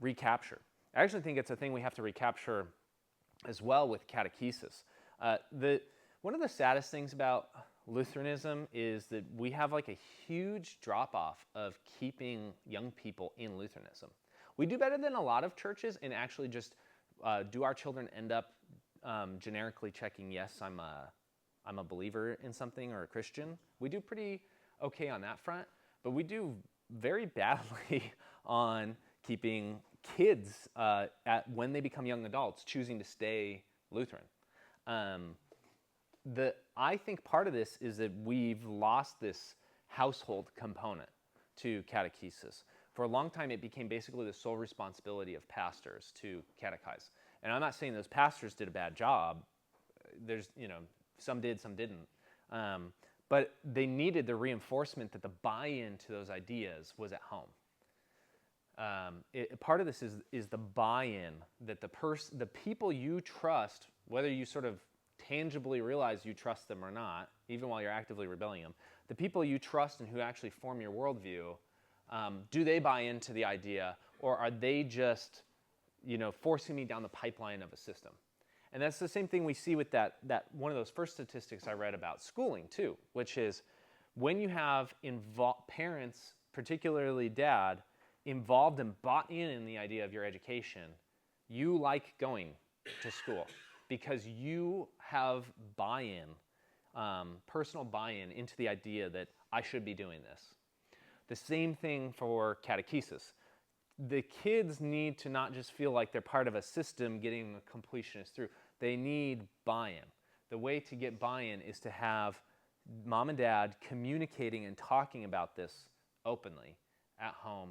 recapture. I actually think it's a thing we have to recapture as well with catechesis. One of the saddest things about Lutheranism is that we have like a huge drop-off of keeping young people in Lutheranism. We do better than a lot of churches and actually just do our children end up generically checking, yes, I'm a believer in something or a Christian. We do pretty okay on that front, but we do very badly on keeping kids when they become young adults choosing to stay Lutheran. I think part of this is that we've lost this household component to catechesis. For a long time, it became basically the sole responsibility of pastors to catechize. And I'm not saying those pastors did a bad job. There's, some did, some didn't. But they needed the reinforcement that the buy-in to those ideas was at home. Part of this is the buy-in that the people you trust, whether you sort of tangibly realize you trust them or not, even while you're actively rebelling them, the people you trust and who actually form your worldview, do they buy into the idea, or are they just, forcing me down the pipeline of a system? And that's the same thing we see with that one of those first statistics I read about schooling too, which is when you have parents, particularly dad, involved and bought in the idea of your education, you like going to school because you have buy-in, personal buy-in into the idea that I should be doing this. The same thing for catechesis. The kids need to not just feel like they're part of a system getting the completionist through. They need buy-in. The way to get buy-in is to have mom and dad communicating and talking about this openly at home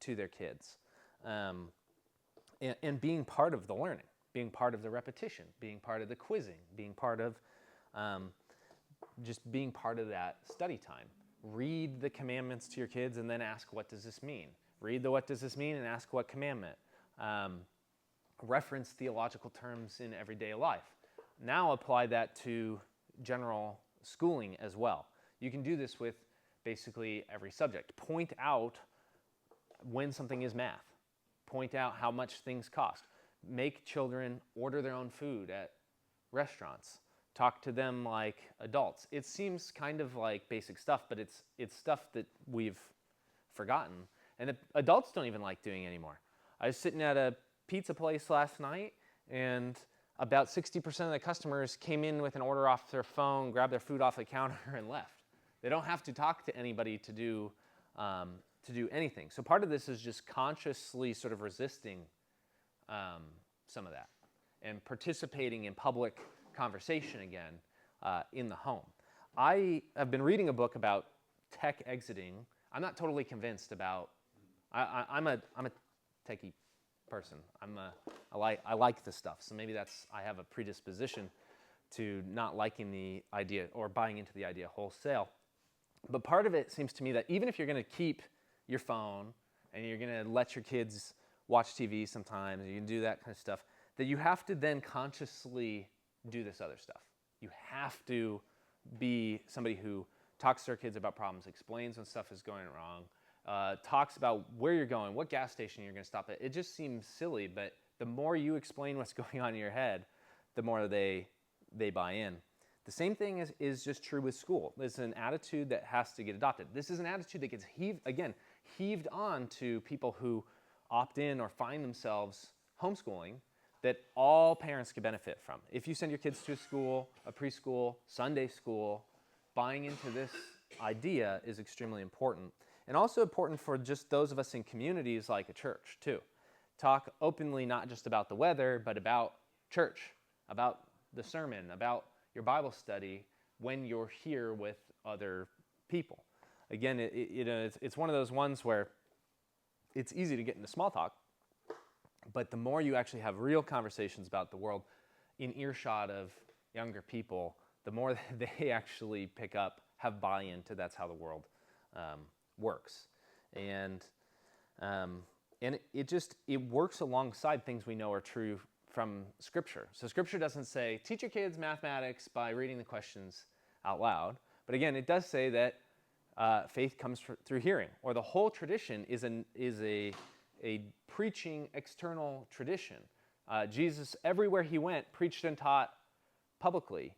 to their kids. And being part of the learning, being part of the repetition, being part of the quizzing, being part of just being part of that study time. Read the commandments to your kids and then ask, what does this mean? Read the what does this mean and ask what commandment. Reference theological terms in everyday life. Now apply that to general schooling as well. You can do this with basically every subject. Point out when something is math. Point out how much things cost. Make children order their own food at restaurants. Talk to them like adults. It seems kind of like basic stuff, but it's stuff that we've forgotten and that adults don't even like doing anymore. I was sitting at a pizza place last night and about 60% of the customers came in with an order off their phone, grabbed their food off the counter and left. They don't have to talk to anybody to do anything. So part of this is just consciously sort of resisting some of that and participating in public conversation again in the home. I have been reading a book about tech exiting. I'm not totally convinced about. I'm a techie person. I like this stuff. So maybe I have a predisposition to not liking the idea or buying into the idea wholesale. But part of it seems to me that even if you're going to keep your phone and you're going to let your kids watch TV sometimes, you can do that kind of stuff, that you have to then consciously do this other stuff. You have to be somebody who talks to their kids about problems, explains when stuff is going wrong, talks about where you're going, what gas station you're going to stop at. It just seems silly, but the more you explain what's going on in your head, the more they buy in. The same thing is just true with school. It's an attitude that has to get adopted. This is an attitude that gets heaved on to people who opt in or find themselves homeschooling that all parents could benefit from. If you send your kids to a school, a preschool, Sunday school, buying into this idea is extremely important. And also important for just those of us in communities like a church too. Talk openly not just about the weather, but about church, about the sermon, about your Bible study when you're here with other people. Again, it's one of those ones where it's easy to get into small talk, but the more you actually have real conversations about the world in earshot of younger people, the more they actually pick up, have buy-in to that's how the world works. And it works alongside things we know are true from Scripture. So Scripture doesn't say, teach your kids mathematics by reading the questions out loud. But again, it does say that faith comes through hearing, or the whole tradition is a preaching external tradition. Jesus, everywhere he went, preached and taught publicly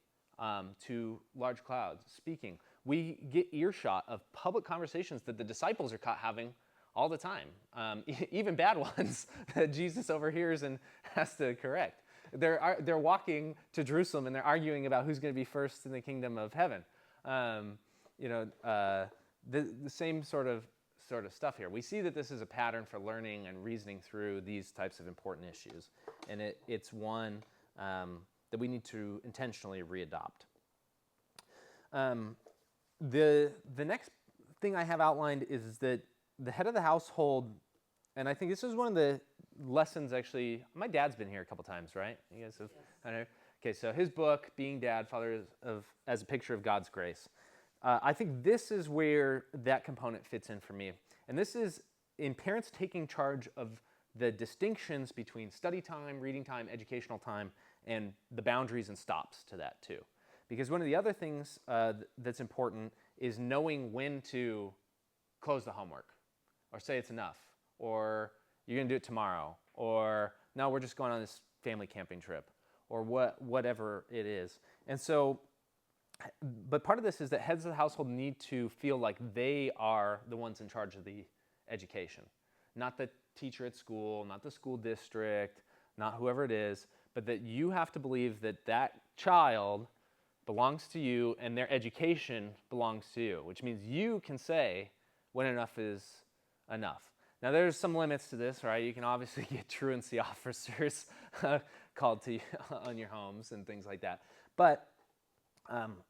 to large crowds, speaking. We get earshot of public conversations that the disciples are caught having all the time, even bad ones that Jesus overhears and has to correct. They're walking to Jerusalem and they're arguing about who's going to be first in the kingdom of heaven. The same sort of stuff here. We see that this is a pattern for learning and reasoning through these types of important issues, and it's one that we need to intentionally readopt. The next thing I have outlined is that the head of the household, and I think this is one of the lessons, actually, my dad's been here a couple times, right? You guys have, yes. I know. Okay, so his book, Being Dad, Father as a Picture of God's Grace. I think this is where that component fits in for me. And this is in parents taking charge of the distinctions between study time, reading time, educational time, and the boundaries and stops to that too. Because one of the other things that's important is knowing when to close the homework, or say it's enough, or you're going to do it tomorrow, or no, we're just going on this family camping trip, or whatever it is. And so, but part of this is that heads of the household need to feel like they are the ones in charge of the education. Not the teacher at school, not the school district, not whoever it is, but that you have to believe that that child belongs to you and their education belongs to you, which means you can say when enough is enough. Now, there's some limits to this, right? You can obviously get truancy officers called to you on your homes and things like that. But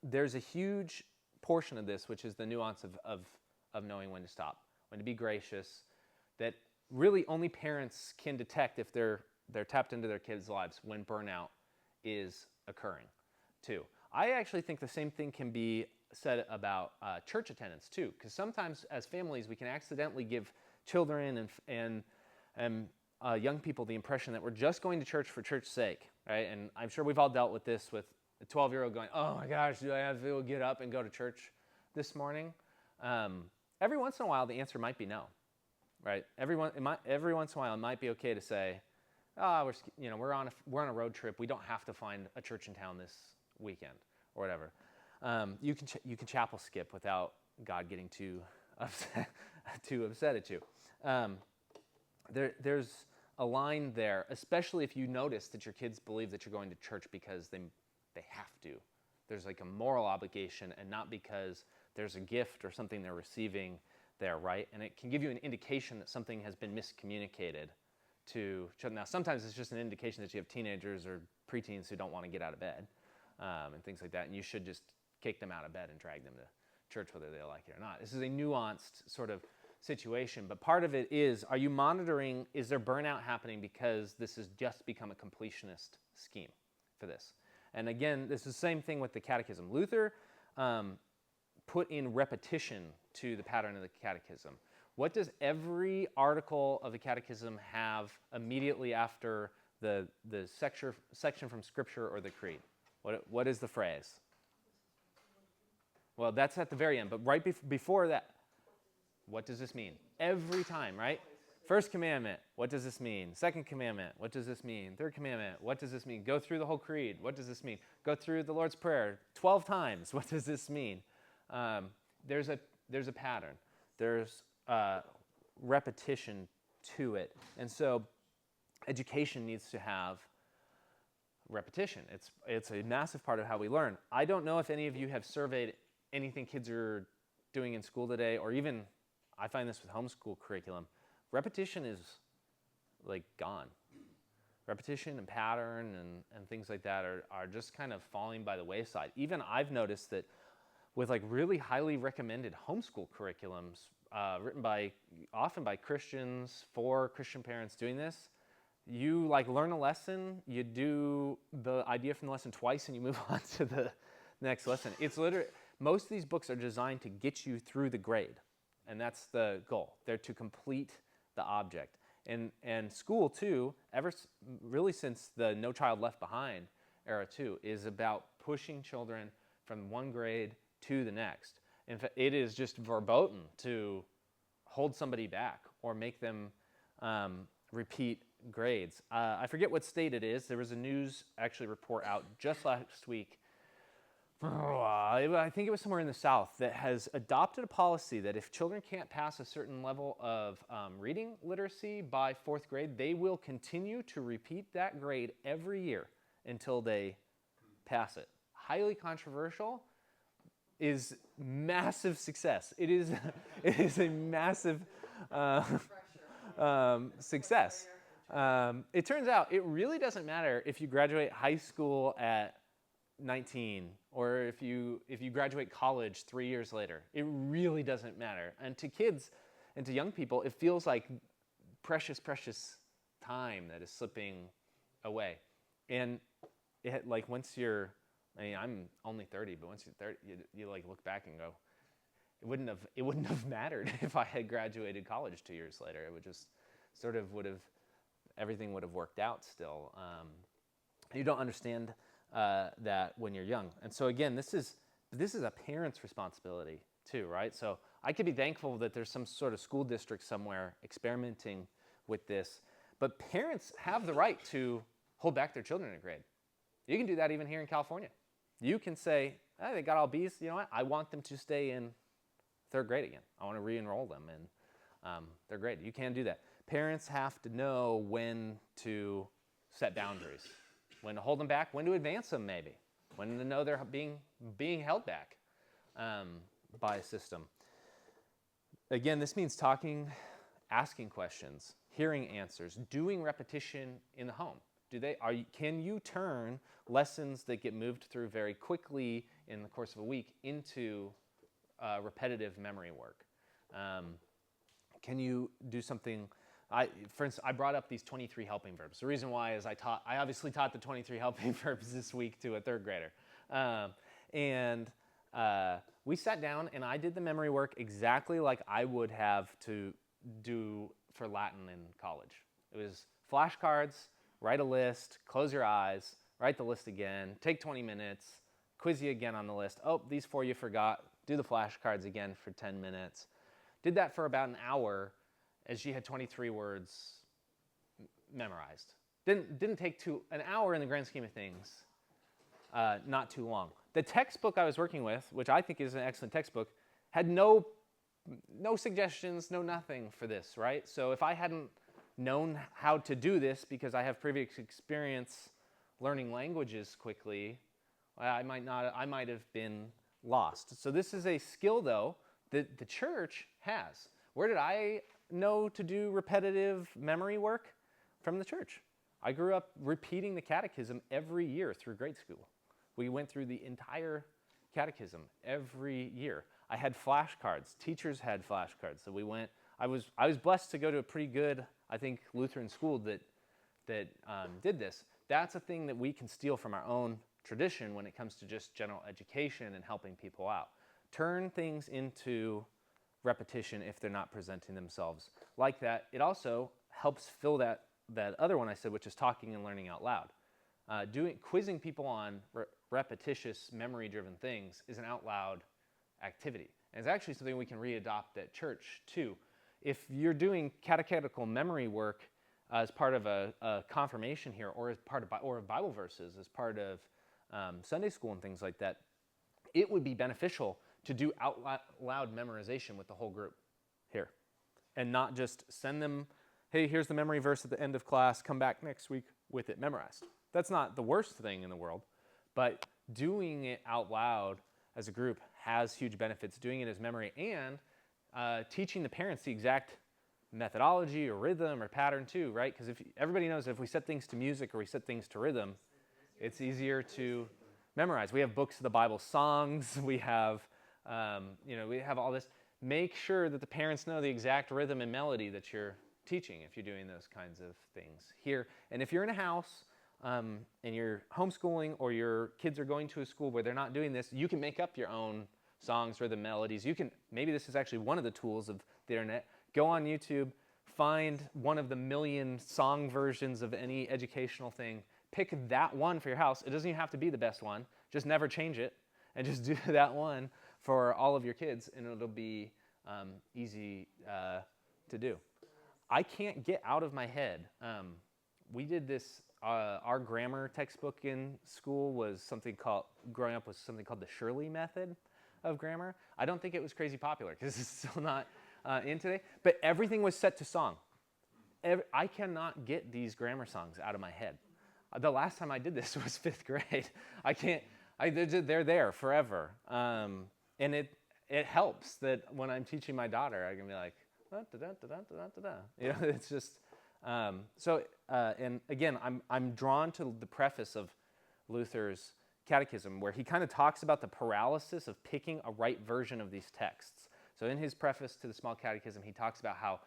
there's a huge portion of this, which is the nuance of knowing when to stop, when to be gracious, that really only parents can detect if they're tapped into their kids' lives when burnout is occurring, too. I actually think the same thing can be said about church attendance, too, because sometimes as families we can accidentally give children and young people the impression that we're just going to church for church's sake, right? And I'm sure we've all dealt with this with a 12-year-old going, oh my gosh, do I have to get up and go to church this morning? Every once in a while the answer might be no, right? Every once in a while it might be okay to say, we're on a road trip. We don't have to find a church in town this weekend or whatever. You can chapel skip without God getting too upset at you. There's a line there, especially if you notice that your kids believe that you're going to church because they have to. There's like a moral obligation and not because there's a gift or something they're receiving there, right? And it can give you an indication that something has been miscommunicated to children. Now, sometimes it's just an indication that you have teenagers or preteens who don't want to get out of bed and things like that, and you should just kick them out of bed and drag them to church whether they like it or not. This is a nuanced sort of situation, but part of it is, are you monitoring, is there burnout happening because this has just become a completionist scheme for this? And again, this is the same thing with the Catechism. Luther put in repetition to the pattern of the Catechism. What does every article of the Catechism have immediately after the section from Scripture or the Creed? What is the phrase? Well, that's at the very end, but right before that, what does this mean? Every time, right? First commandment, what does this mean? Second commandment, what does this mean? Third commandment, what does this mean? Go through the whole creed, what does this mean? Go through the Lord's Prayer 12 times, what does this mean? There's a pattern. There's repetition to it. And so education needs to have repetition. It's a massive part of how we learn. I don't know if any of you have surveyed anything kids are doing in school today, or even, I find this with homeschool curriculum, repetition is like gone. Repetition and pattern and things like that are just kind of falling by the wayside. Even I've noticed that with like really highly recommended homeschool curriculums, written often by Christians for Christian parents doing this. You like learn a lesson, you do the idea from the lesson twice, and you move on to the next lesson. It's literally, most of these books are designed to get you through the grade, and that's the goal. They're to complete the object. And school too, really since the No Child Left Behind era too, is about pushing children from one grade to the next. In fact, it is just verboten to hold somebody back or make them repeat grades. I forget what state it is. There was a news report out just last week. I think it was somewhere in the South that has adopted a policy that if children can't pass a certain level of reading literacy by 4th grade, they will continue to repeat that grade every year until they pass it. Highly controversial, is massive success. It is a massive success. It turns out it really doesn't matter if you graduate high school at 19 or if you graduate college 3 years later. It really doesn't matter. And to kids and to young people, it feels like precious time that is slipping away. And like once you're, I'm only 30, but once you're 30, you like look back and go, it wouldn't have mattered if I had graduated college 2 years later. It would just sort of everything would have worked out still. You don't understand that when you're young. And so again, this is a parent's responsibility too, right? So I could be thankful that there's some sort of school district somewhere experimenting with this, but parents have the right to hold back their children in a grade. You can do that even here in California. You can say, they got all B's, you know what? I want them to stay in 3rd grade again. I want to re-enroll them in 3rd grade. You can do that. Parents have to know when to set boundaries, when to hold them back, when to advance them maybe, when to know they're being held back by a system. Again, this means talking, asking questions, hearing answers, doing repetition in the home. Can you turn lessons that get moved through very quickly in the course of a week into repetitive memory work? Can you do something? For instance, I brought up these 23 helping verbs. The reason why is I obviously taught the 23 helping verbs this week to a 3rd grader. We sat down and I did the memory work exactly like I would have to do for Latin in college. It was flashcards, write a list, close your eyes, write the list again, take 20 minutes, quiz you again on the list. Oh, these 4 you forgot. Do the flashcards again for 10 minutes. Did that for about an hour as she had 23 words memorized. Didn't take an hour in the grand scheme of things, not too long. The textbook I was working with, which I think is an excellent textbook, had no suggestions, no nothing for this, right? So if I hadn't known how to do this because I have previous experience learning languages quickly, I might have been lost. So this is a skill, though, that the church has. Where did I know to do repetitive memory work? From the church. I grew up repeating the Catechism every year through grade school. We went through the entire Catechism every year. I had flashcards. Teachers had flashcards. So we went. I was blessed to go to a pretty good, I think, Lutheran school that did this. That's a thing that we can steal from our own tradition when it comes to just general education and helping people out. Turn things into repetition if they're not presenting themselves like that. It also helps fill that other one I said, which is talking and learning out loud. Quizzing people on repetitious, memory-driven things is an out loud activity. And it's actually something we can re-adopt at church too. If you're doing catechetical memory work as part of a confirmation here, or as part of Bible verses, as part of Sunday school and things like that, it would be beneficial to do out loud memorization with the whole group here, and not just send them, hey, here's the memory verse at the end of class, come back next week with it memorized. That's not the worst thing in the world, but doing it out loud as a group has huge benefits. Doing it as memory and teaching the parents the exact methodology or rhythm or pattern too, right? Because if everybody knows if we set things to music or we set things to rhythm, it's easier to memorize. We have books of the Bible songs. We have, we have all this. make sure that the parents know the exact rhythm and melody that you're teaching if you're doing those kinds of things here. And if you're in a house and you're homeschooling or your kids are going to a school where they're not doing this, you can make up your own songs, rhythm, melodies. You can, maybe this is actually one of the tools of the internet. Go on YouTube, find one of the million song versions of any educational thing. Pick that one for your house. It doesn't even have to be the best one. Just never change it and just do that one for all of your kids, and it'll be easy to do. I can't get out of my head. We did this, our grammar textbook in school was something called, growing up was something called the Shirley method of grammar. I don't think it was crazy popular because it's still not in today, but everything was set to song. I cannot get these grammar songs out of my head. The last time I did this was 5th grade. I can't, they're there forever. And it helps that when I'm teaching my daughter, I can be like, da-da-da-da-da-da-da. You know, it's just, and again, I'm drawn to the preface of Luther's Catechism, where he kind of talks about the paralysis of picking a right version of these texts. So in his preface to the Small Catechism, he talks about how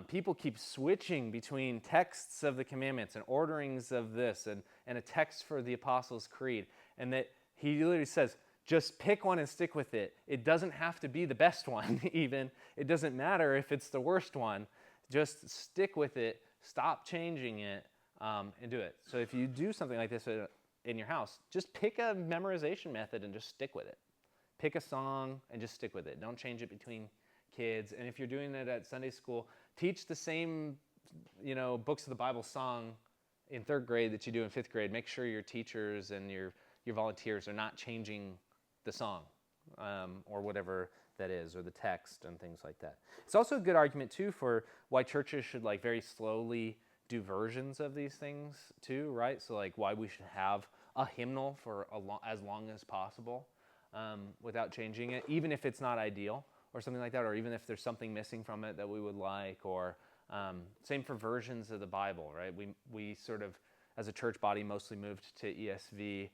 people keep switching between texts of the commandments and orderings of this and a text for the Apostles' Creed, and that he literally says, just pick one and stick with it. It doesn't have to be the best one, even. It doesn't matter if it's the worst one. Just stick with it, stop changing it, and do it. So if you do something like this in your house, just pick a memorization method and just stick with it. Pick a song and just stick with it. Don't change it between kids. And if you're doing it at Sunday school, teach the same, books of the Bible song in 3rd grade that you do in 5th grade. Make sure your teachers and your volunteers are not changing the song or whatever that is, or the text and things like that. It's also a good argument too for why churches should very slowly do versions of these things too, right? So why we should have a hymnal for as long as possible without changing it, even if it's not ideal or something like that, or even if there's something missing from it that we would like, or same for versions of the Bible, right? We sort of, as a church body, mostly moved to ESV.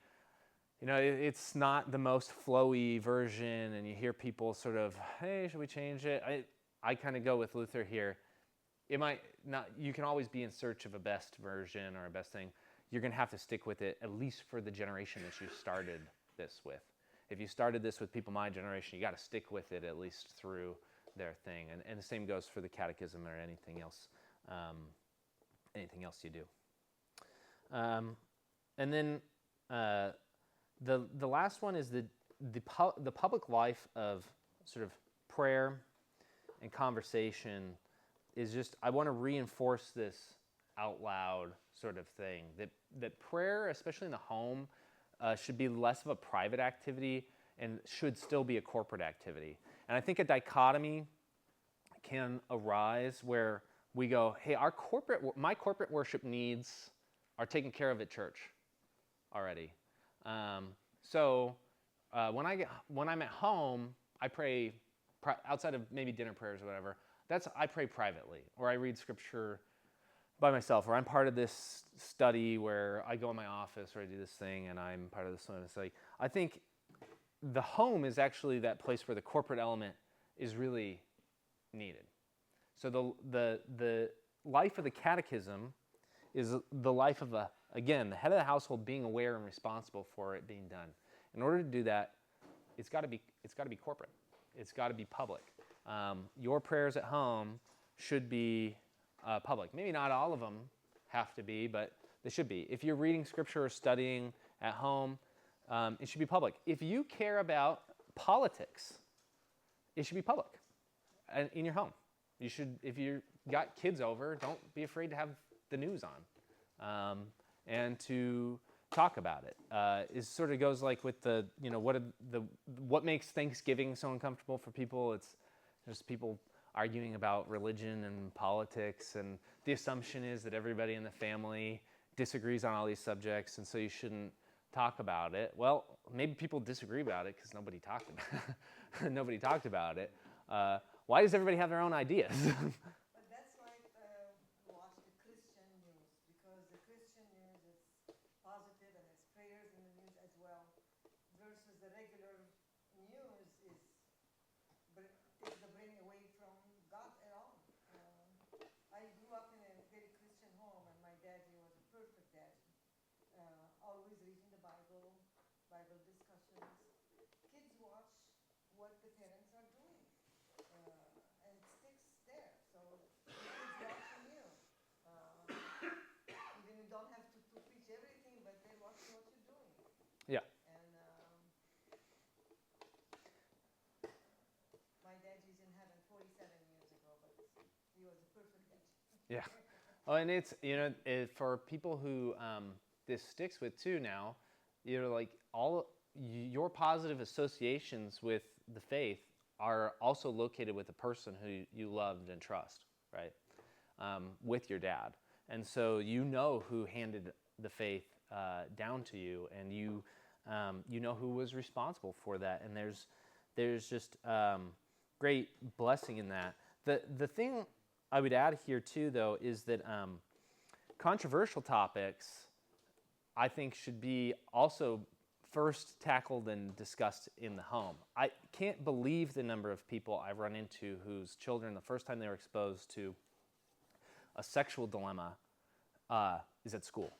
It's not the most flowy version, and you hear people sort of, hey, should we change it? I kind of go with Luther here. It might not, you can always be in search of a best version or a best thing. You're going to have to stick with it, at least for the generation that you started this with. If you started this with people my generation, you got to stick with it at least through their thing. And the same goes for the Catechism or anything else you do. And then the last one is the public life of sort of prayer and conversation is just, I want to reinforce this out loud sort of thing, that prayer, especially in the home, should be less of a private activity and should still be a corporate activity. And I think a dichotomy can arise where we go, hey, my corporate worship needs are taken care of at church already. So when I'm at home, I pray outside of maybe dinner prayers or whatever. I pray privately, or I read scripture by myself, or I'm part of this study where I go in my office or I do this thing and I'm part of this one. It's I think the home is actually that place where the corporate element is really needed. So the life of the catechism is the life of the head of the household being aware and responsible for it being done. In order to do that, it's got to be corporate. It's got to be public. Your prayers at home should be public. Maybe not all of them have to be, but they should be. If you're reading scripture or studying at home, it should be public. If you care about politics, it should be public in your home. You should, if you got kids over, don't be afraid to have the news on and to talk about it. It sort of goes with what makes Thanksgiving so uncomfortable for people. It's just people arguing about religion and politics, and the assumption is that everybody in the family disagrees on all these subjects, and so you shouldn't talk about it. Well, maybe people disagree about it because nobody talked about it. Why does everybody have their own ideas? But that's watch the Christian news, because the Christian news is positive and it's prayers in the news as well, versus the regular news is the Yeah. Oh, and it's, for people who this sticks with too now, like your positive associations with the faith are also located with the person who you loved and trust, right? With your dad. And so you know who handed the faith down to you, and you know who was responsible for that. And there's just great blessing in that. The thing I would add here too, though, is that controversial topics, I think, should be also first tackled and discussed in the home. I can't believe the number of people I've run into whose children, the first time they were exposed to a sexual dilemma is at school.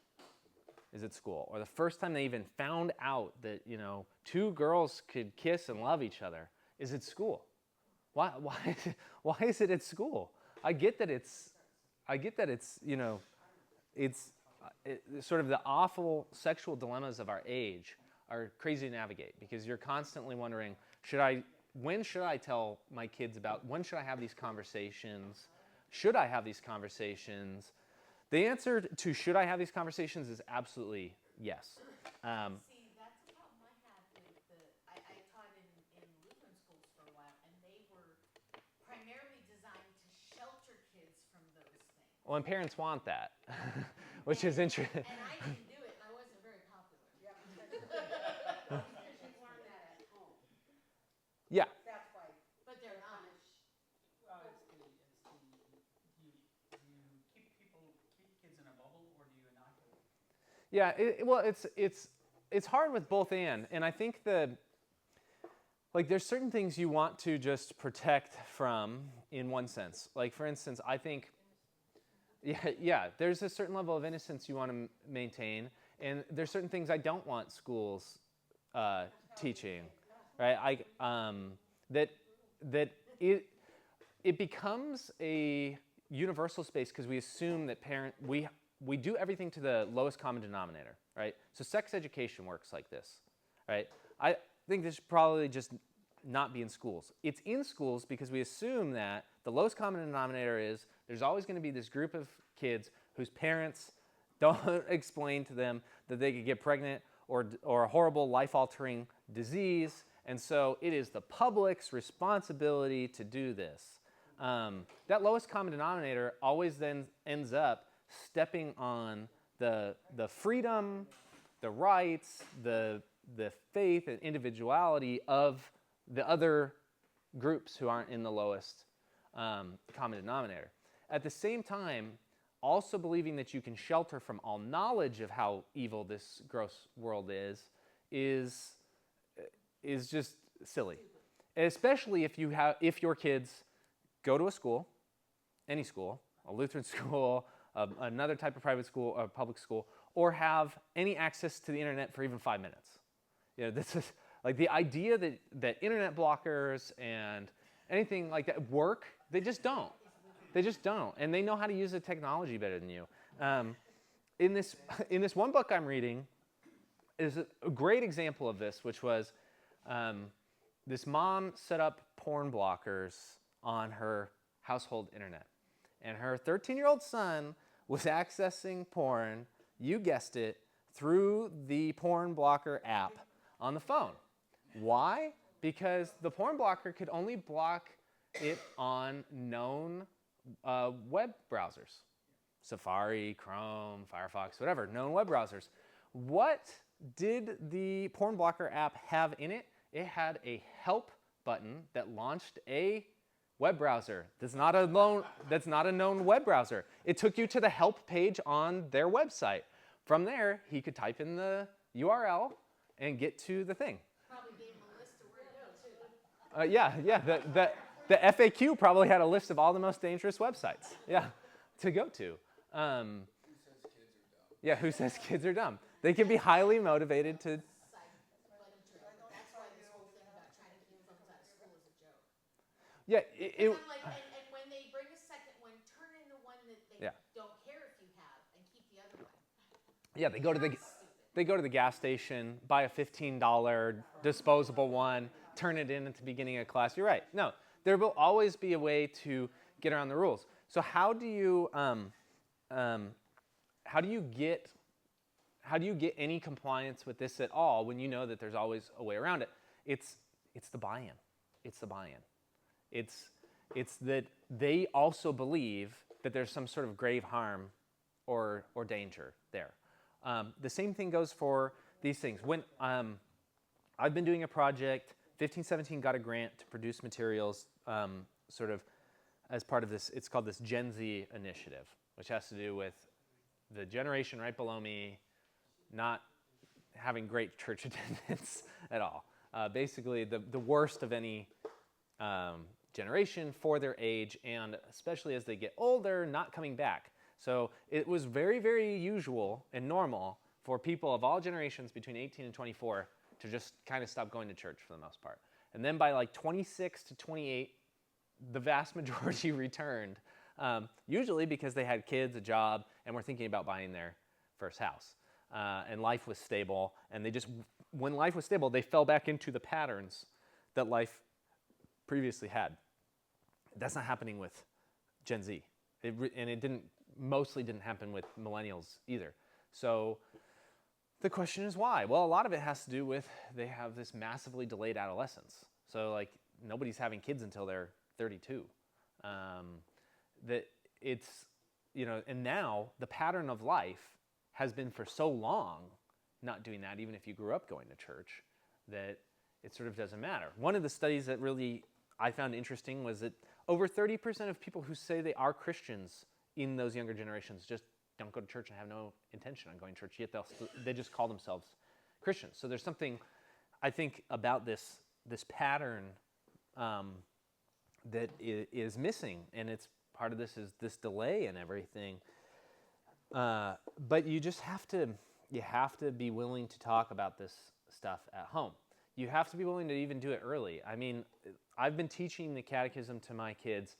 Or the first time they even found out that, two girls could kiss and love each other is at school. Why is it at school? I get that it's sort of the awful sexual dilemmas of our age are crazy to navigate, because you're constantly wondering, when should I tell my kids when should I have these conversations? Should I have these conversations? The answer to should I have these conversations is absolutely yes. See, that's a problem I had with I taught in Lutheran schools for a while, and they were primarily designed to shelter kids from those things. Well, and parents want that, which is interesting. And I didn't do it, and I wasn't very popular. Yeah. Because you learn that at home. Yeah. That's why. But they're not. Well, do you keep kids in a bubble, or do you inoculate? Yeah, it's hard with both and I think there's certain things you want to just protect from in one sense. Like, for instance, I think, there's a certain level of innocence you want to maintain, and there's certain things I don't want schools teaching, right? That it becomes a universal space because we assume that we do everything to the lowest common denominator, right? So sex education works like this, right? I think this should probably just not be in schools. It's in schools because we assume that the lowest common denominator is there's always going to be this group of kids whose parents don't explain to them that they could get pregnant or a horrible life-altering disease, and so it is the public's responsibility to do this. That lowest common denominator always then ends up stepping on the freedom, the rights, the faith and individuality of the other groups who aren't in the lowest common denominator. At the same time, also believing that you can shelter from all knowledge of how evil this gross world is just silly. Especially if your kids go to a school, any school, a Lutheran school, another type of private school, a public school, or have any access to the internet for even 5 minutes. This is like the idea that internet blockers and anything like that work. They just don't. And they know how to use the technology better than you. In this one book I'm reading is a great example of this, which was this mom set up porn blockers on her household internet. And her 13-year-old son was accessing porn, you guessed it, through the porn blocker app on the phone. Why? Because the porn blocker could only block it on known web browsers. Safari, Chrome, Firefox, whatever, known web browsers. What did the porn blocker app have in it? It had a help button that launched a web browser. That's not a known web browser. It took you to the help page on their website. From there, he could type in the URL and get to the thing. Probably gave them a list of where to go, too. The FAQ probably had a list of all the most dangerous websites, to go to. Who says kids are dumb? They can be highly motivated to. That's why this whole thing about trying to keep phones out of school is a joke. Yeah, And I'm like, and when they bring a second one, turn in the one that they don't care if you have, and keep the other one. yeah, they go to the gas station, buy a $15 disposable one, turn it in at the beginning of class. You're right. No, there will always be a way to get around the rules. So how do you get any compliance with this at all when you know that there's always a way around it? It's the buy-in. It's the buy-in. It's that they also believe that there's some sort of grave harm or danger there. The same thing goes for these things. When I've been doing a project, 1517 got a grant to produce materials sort of as part of this, it's called this Gen Z initiative, which has to do with the generation right below me not having great church attendance at all. Basically, the worst of any generation for their age, and especially as they get older, not coming back. So it was very, very usual and normal for people of all generations between 18 and 24 to just kind of stop going to church for the most part. And then by like 26 to 28, the vast majority returned, usually because they had kids, a job, and were thinking about buying their first house. And life was stable, and when life was stable, they fell back into the patterns that life previously had. That's not happening with Gen Z, and it mostly didn't happen with millennials either. So the question is why? Well, a lot of it has to do with they have this massively delayed adolescence. So like nobody's having kids until they're 32. That it's, and now the pattern of life has been for so long not doing that, even if you grew up going to church, that it sort of doesn't matter. One of the studies that really I found interesting was that over 30% of people who say they are Christians in those younger generations just don't go to church and have no intention on going to church, yet they just call themselves Christians. So there's something, I think, about this pattern that is missing, and it's part of this is this delay and everything. But you just have to be willing to talk about this stuff at home. You have to be willing to even do it early. I mean, I've been teaching the Catechism to my kids.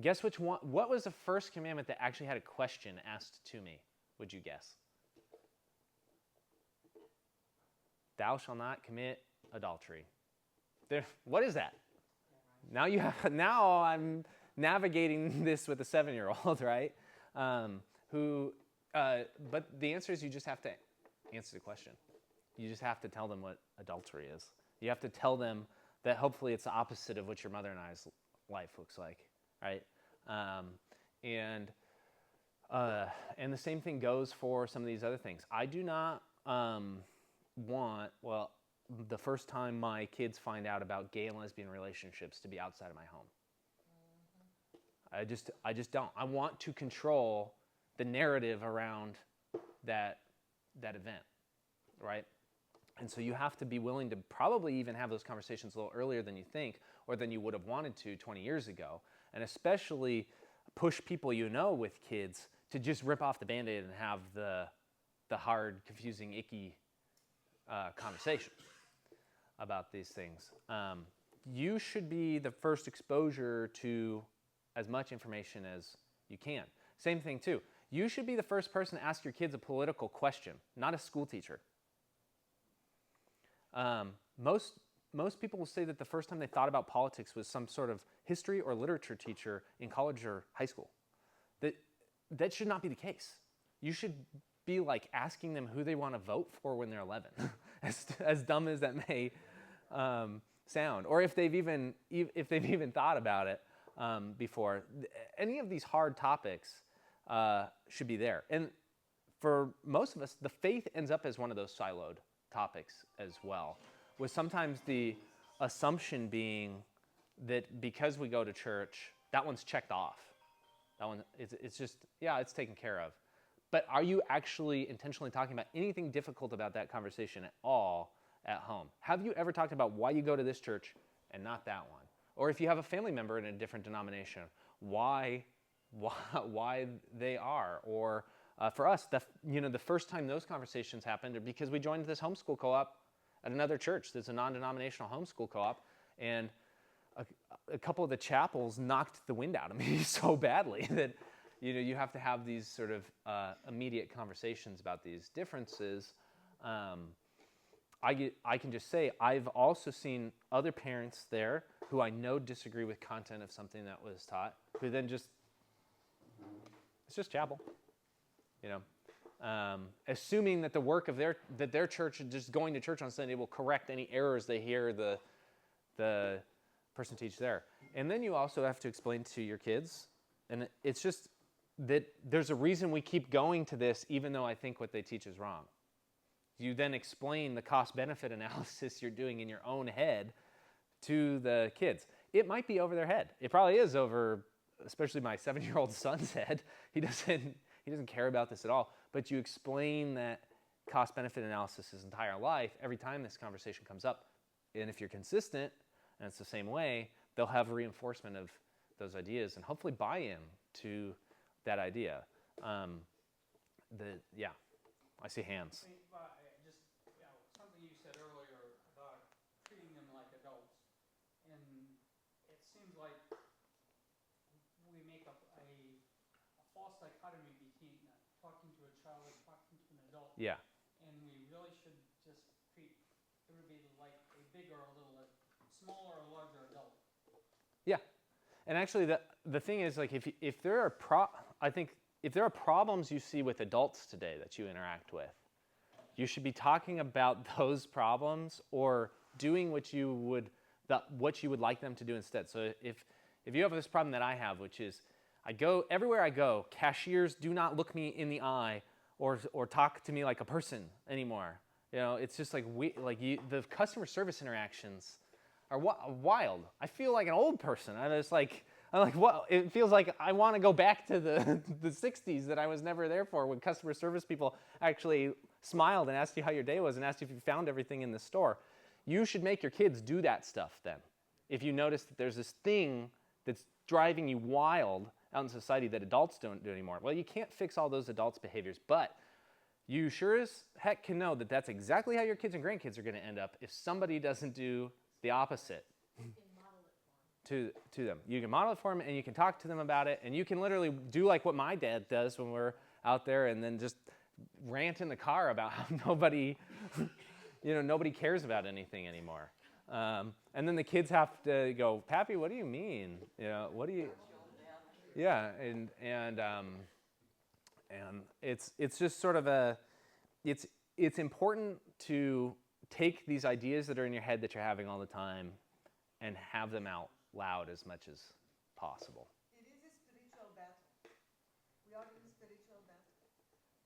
Guess which one? What was the first commandment that actually had a question asked to me? Would you guess? Thou shalt not commit adultery. What is that? Now I'm navigating this with a 7-year-old, right? But the answer is you just have to answer the question. You just have to tell them what adultery is. You have to tell them that hopefully it's the opposite of what your mother and I's life looks like, right? And the same thing goes for some of these other things. I do not want, the first time my kids find out about gay and lesbian relationships to be outside of my home. I just don't. I want to control the narrative around that event, right? And so you have to be willing to probably even have those conversations a little earlier than you think or than you would have wanted to 20 years ago, and especially push people with kids to just rip off the Band-Aid and have the hard, confusing, icky conversation about these things. You should be the first exposure to as much information as you can. Same thing too. You should be the first person to ask your kids a political question, not a school teacher. Most people will say that the first time they thought about politics was some sort of history or literature teacher in college or high school. That should not be the case. You should be like asking them who they want to vote for when they're 11, as dumb as that may sound, or if they've even thought about it before. Any of these hard topics should be there, and for most of us, the faith ends up as one of those siloed topics as well, with sometimes the assumption being that because we go to church, that one's checked off. That one, it's just, it's taken care of. But are you actually intentionally talking about anything difficult about that conversation at all at home? Have you ever talked about why you go to this church and not that one? Or if you have a family member in a different denomination, why they are? Or for us, the first time those conversations happened are because we joined this homeschool co-op at another church. There's a non-denominational homeschool co-op, and a couple of the chapels knocked the wind out of me so badly that you have to have these sort of immediate conversations about these differences. I can just say I've also seen other parents there who I know disagree with content of something that was taught, who then just It's just chapel. You know, assuming that the work of their church, just going to church on Sunday, will correct any errors they hear the person teach there. And then you also have to explain to your kids, and it's just that there's a reason we keep going to this, even though I think what they teach is wrong. You then explain the cost-benefit analysis you're doing in your own head to the kids. It might be over their head. It probably is over, especially my 7-year-old son's head. He doesn't care about this at all. But you explain that cost-benefit analysis his entire life every time this conversation comes up. And if you're consistent, and it's the same way, they'll have reinforcement of those ideas and hopefully buy-in to that idea. I see hands. Something you said earlier about treating them like adults, and it seems like we make up a false dichotomy between talking to a child and talking to an adult. Yeah. And we really should just treat everybody like a bigger or a little smaller or larger adult. Yeah. And actually, the thing is, like, if there are problems you see with adults today that you interact with, you should be talking about those problems or doing what you would like them to do instead. So if you have this problem that I have, which is everywhere I go, cashiers do not look me in the eye or talk to me like a person anymore. You know, it's just like the customer service interactions are wild. I feel like an old person. I'm like, what? It feels like I want to go back to the 60s that I was never there for, when customer service people actually smiled and asked you how your day was and asked you if you found everything in the store. You should make your kids do that stuff then. If you notice that there's this thing that's driving you wild out in society that adults don't do anymore, well, you can't fix all those adults' behaviors, but you sure as heck can know that that's exactly how your kids and grandkids are going to end up if somebody doesn't do the opposite. To them. You can model it for them, and you can talk to them about it, and you can literally do like what my dad does when we're out there, and then just rant in the car about how nobody cares about anything anymore. And then the kids have to go, "Pappy, what do you mean? You know, what do you?" Yeah, and it's just sort of it's important to take these ideas that are in your head that you're having all the time and have them out loud as much as possible. It is a spiritual battle. We are in a spiritual battle.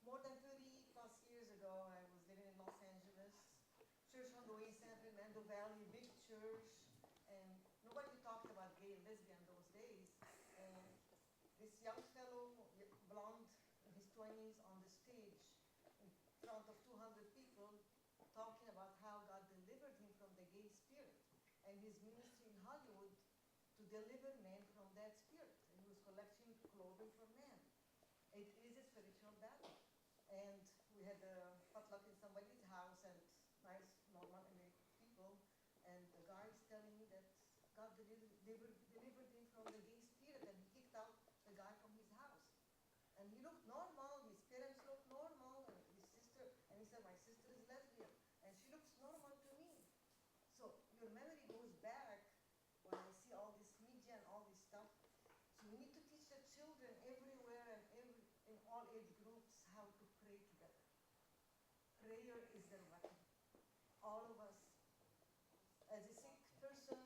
More than 30 plus years ago, I was living in Los Angeles, church on the Way Center, Mando Valley, big church, and nobody talked about gay and lesbian those days. And this young fellow, blonde, in his 20s, on the stage in front of 200 people, talking about how God delivered him from the gay spirit and his ministry in Hollywood to deliver men from that spirit. And he was collecting clothing for men. It is a spiritual battle. And we had a potluck in somebody's house and nice, normal people. And the guy is telling me that God delivered him from the gay spirit, and he kicked out the guy from his house. And he looked normal, his parents looked normal, and his sister, and he said, my sister is lesbian, and she looks normal to me. So your memory goes back when I see all this media and all this stuff. So we need to teach the children everywhere and in all age groups how to pray together. Prayer is their weapon. All of us, as a sick person,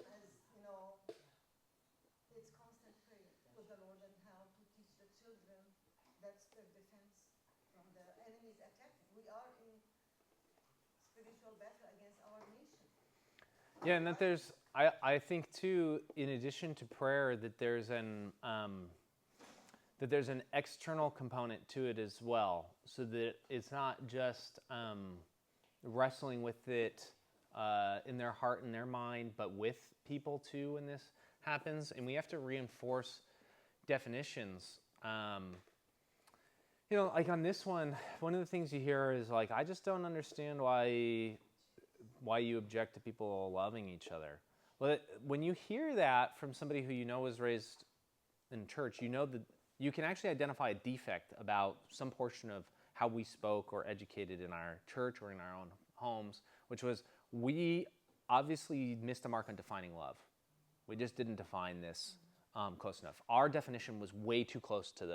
it's constant prayer with the Lord, and how to teach the children that's their defense from the enemy's attack. We are in spiritual battle against our nation. Yeah, and that I think too, in addition to prayer, that there's an external component to it as well, so that it's not just wrestling with it in their heart and their mind, but with people too when this happens. And we have to reinforce definitions. Like on this one of the things you hear is like, I just don't understand why you object to people loving each other. Well, when you hear that from somebody who you know was raised in church, you know that you can actually identify a defect about some portion of how we spoke or educated in our church or in our own homes, which was we obviously missed the mark on defining love. We just didn't define this close enough. Our definition was way too close to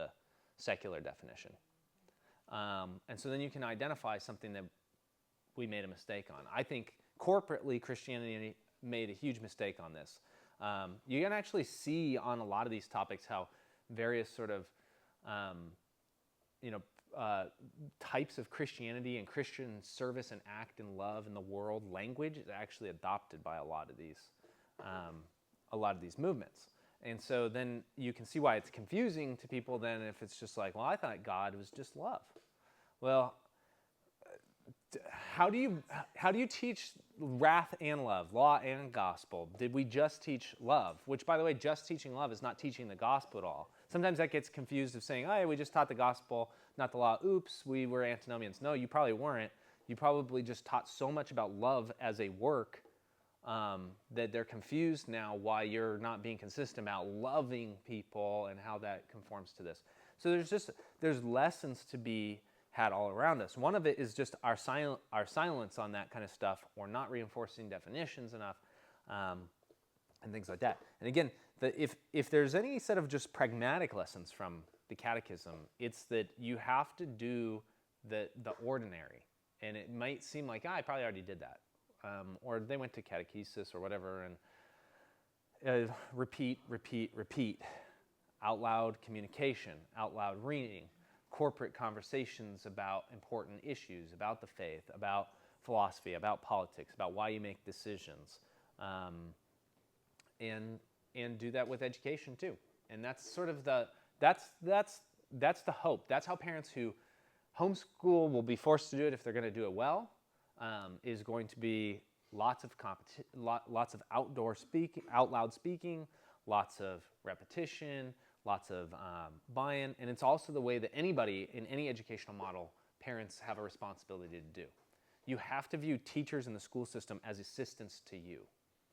secular definition. And so then you can identify something that we made a mistake on. I think corporately Christianity made a huge mistake on this. You can actually see on a lot of these topics how various sort of types of Christianity and Christian service and act and love in the world language is actually adopted by a lot of these movements. And so then you can see why it's confusing to people then if it's just like, well, I thought God was just love. Well, how do you teach wrath and love, law and gospel? Did we just teach love? Which, by the way, just teaching love is not teaching the gospel at all. Sometimes that gets confused of saying, oh, we just taught the gospel, not the law. Oops, we were antinomians. No, you probably weren't. You probably just taught so much about love as a work that they're confused now why you're not being consistent about loving people and how that conforms to this. So there's lessons to be had all around us. One of it is just our silence on that kind of stuff, or not reinforcing definitions enough, and things like that. And again, if there's any set of just pragmatic lessons from the Catechism, it's that you have to do the ordinary. And it might seem like, I probably already did that. Or they went to catechesis or whatever, and repeat, out loud communication, out loud reading, corporate conversations about important issues, about the faith, about philosophy, about politics, about why you make decisions, and do that with education too. And that's sort of that's the hope. That's how parents who homeschool will be forced to do it if they're going to do it well. Is going to be lots of lots of out loud speaking, lots of repetition, lots of buy-in, and it's also the way that anybody in any educational model, parents have a responsibility to do. You have to view teachers in the school system as assistants to you,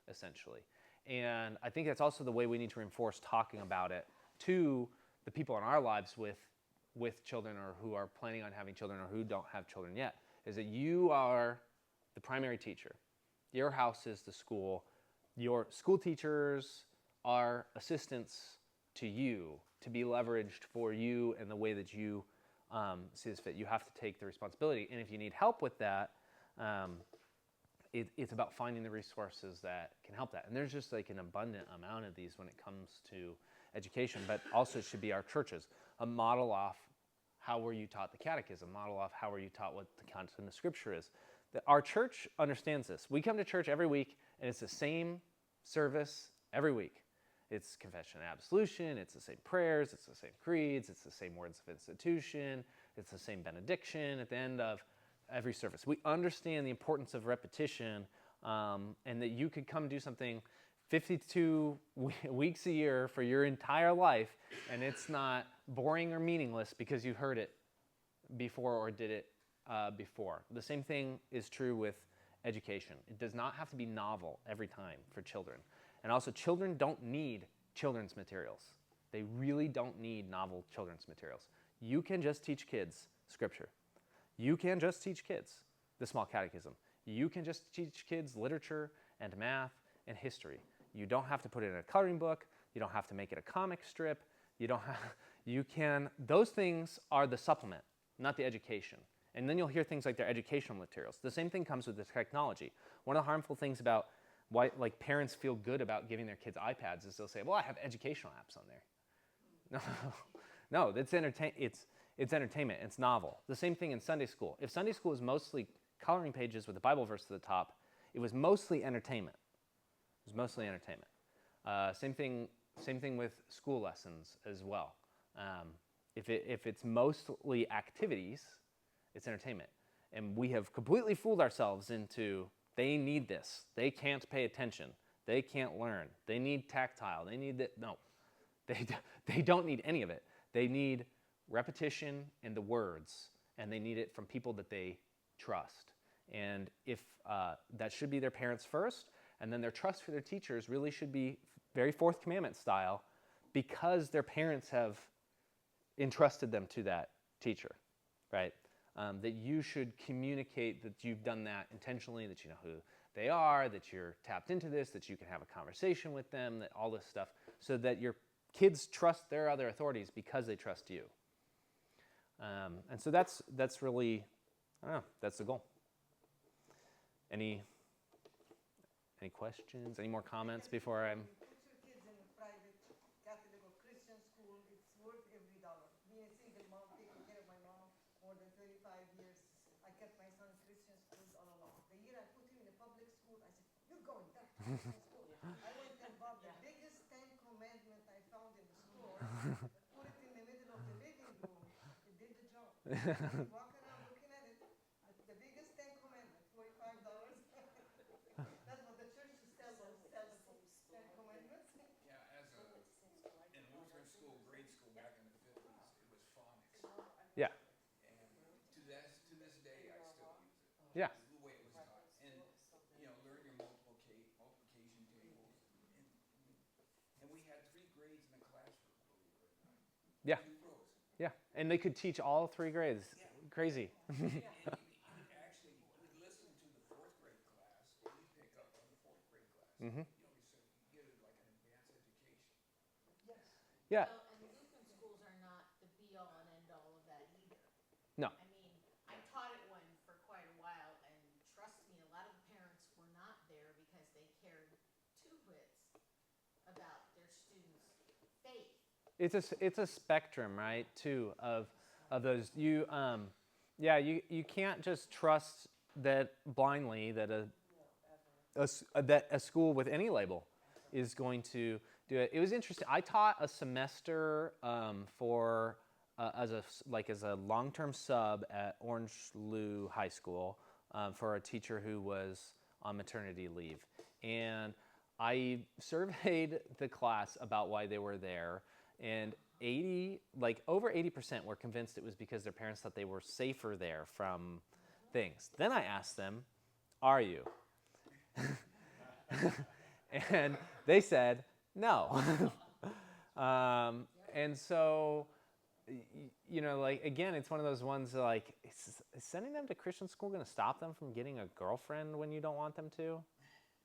essentially. And I think that's also the way we need to reinforce talking about it to the people in our lives with children, or who are planning on having children, or who don't have children yet, is that you are the primary teacher. Your house is the school. Your school teachers are assistants to you, to be leveraged for you and the way that you see this fit. You have to take the responsibility. And if you need help with that, it's about finding the resources that can help that. And there's just like an abundant amount of these when it comes to education, but also it should be our churches. A model off how were you taught the Catechism, model off how were you taught what the content of Scripture is. Our church understands this. We come to church every week, and it's the same service every week. It's confession and absolution, it's the same prayers, it's the same creeds, it's the same words of institution, it's the same benediction at the end of every service. We understand the importance of repetition, and that you could come do something 52 weeks a year for your entire life, and it's not boring or meaningless because you heard it before or did it before. The same thing is true with education. It does not have to be novel every time for children. And also, children don't need children's materials. They really don't need novel children's materials. You can just teach kids Scripture. You can just teach kids the Small Catechism. You can just teach kids literature and math and history. You don't have to put it in a coloring book. You don't have to make it a comic strip. Those things are the supplement, not the education. And then you'll hear things like their educational materials. The same thing comes with the technology. One of the harmful things about why parents feel good about giving their kids iPads is they'll say, well, I have educational apps on there. No, it's entertainment. It's novel. The same thing in Sunday school. If Sunday school is mostly coloring pages with a Bible verse to the top, it was mostly entertainment. Same thing with school lessons as well. If it's mostly activities, it's entertainment. And we have completely fooled ourselves into, they need this. They can't pay attention. They can't learn. They need tactile. They need that. No, they don't need any of it. They need repetition and the words, and they need it from people that they trust. And if that should be their parents first, and then their trust for their teachers really should be very Fourth Commandment style, because their parents have entrusted them to that teacher, right? That you should communicate that you've done that intentionally, that you know who they are, that you're tapped into this, that you can have a conversation with them, that all this stuff, so that your kids trust their other authorities because they trust you. And so that's really, I don't know, that's the goal. Any questions? Any more comments before I'm? You put your kids in a private Catholic or Christian school, it's worth every dollar. Being a single mom, taking care of my mom more than 35 years, I kept my son in Christian schools all along. The year I put him in a public school, I said, you're going back to Christian school. I went and bought the biggest 10 commandment I found in the store, put it in the middle of the living room. It did the job. You walk around looking at it, the biggest 10 commandment, $45. That's what the church used to sell those 10 commandments. Yeah, as a, in Lutheran school, grade school back in the 50s, it was phonics. Yeah. And to this day, I still use it. Yeah. The way it was taught. And, you know, learn your multiplication tables. And we had 3 grades in a classroom, believe it or not. Yeah. 2 rows. Yeah. And they could teach all 3 grades. Yeah. Crazy. And you actually would listen to the 4th grade class, and you'd pick up on the 4th grade class. Mhm. You know, so you get it like an advanced education. Yes. Yeah. Well, and Lutheran schools are not the be-all and end-all of that either. No. I mean, I taught at one for quite a while, and trust me, a lot of the parents were not there because they cared 2 whits about their students' faith. It's a spectrum, right? Too of those you you can't just trust that blindly that a school with any label is going to do it. It was interesting. I taught a semester for as a long-term sub at Orange Lou High School for a teacher who was on maternity leave, and I surveyed the class about why they were there, and over 80% were convinced it was because their parents thought they were safer there from things. Then I asked them, "Are you?" And they said no. And so, you know, like, again, it's one of those ones like, is sending them to Christian school going to stop them from getting a girlfriend when you don't want them to?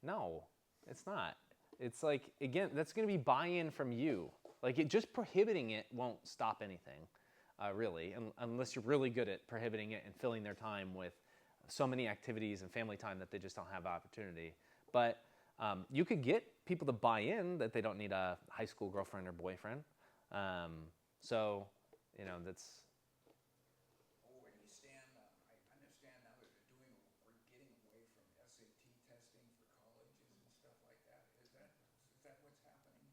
No, it's not. It's like, again, that's going to be buy-in from you. Like, just prohibiting it won't stop anything, really, unless you're really good at prohibiting it and filling their time with so many activities and family time that they just don't have opportunity. But you could get people to buy in that they don't need a high school girlfriend or boyfriend. So, you know, that's... Oh, and you stand, I understand now that we're getting away from SAT testing for colleges and stuff like that. Is that what's happening?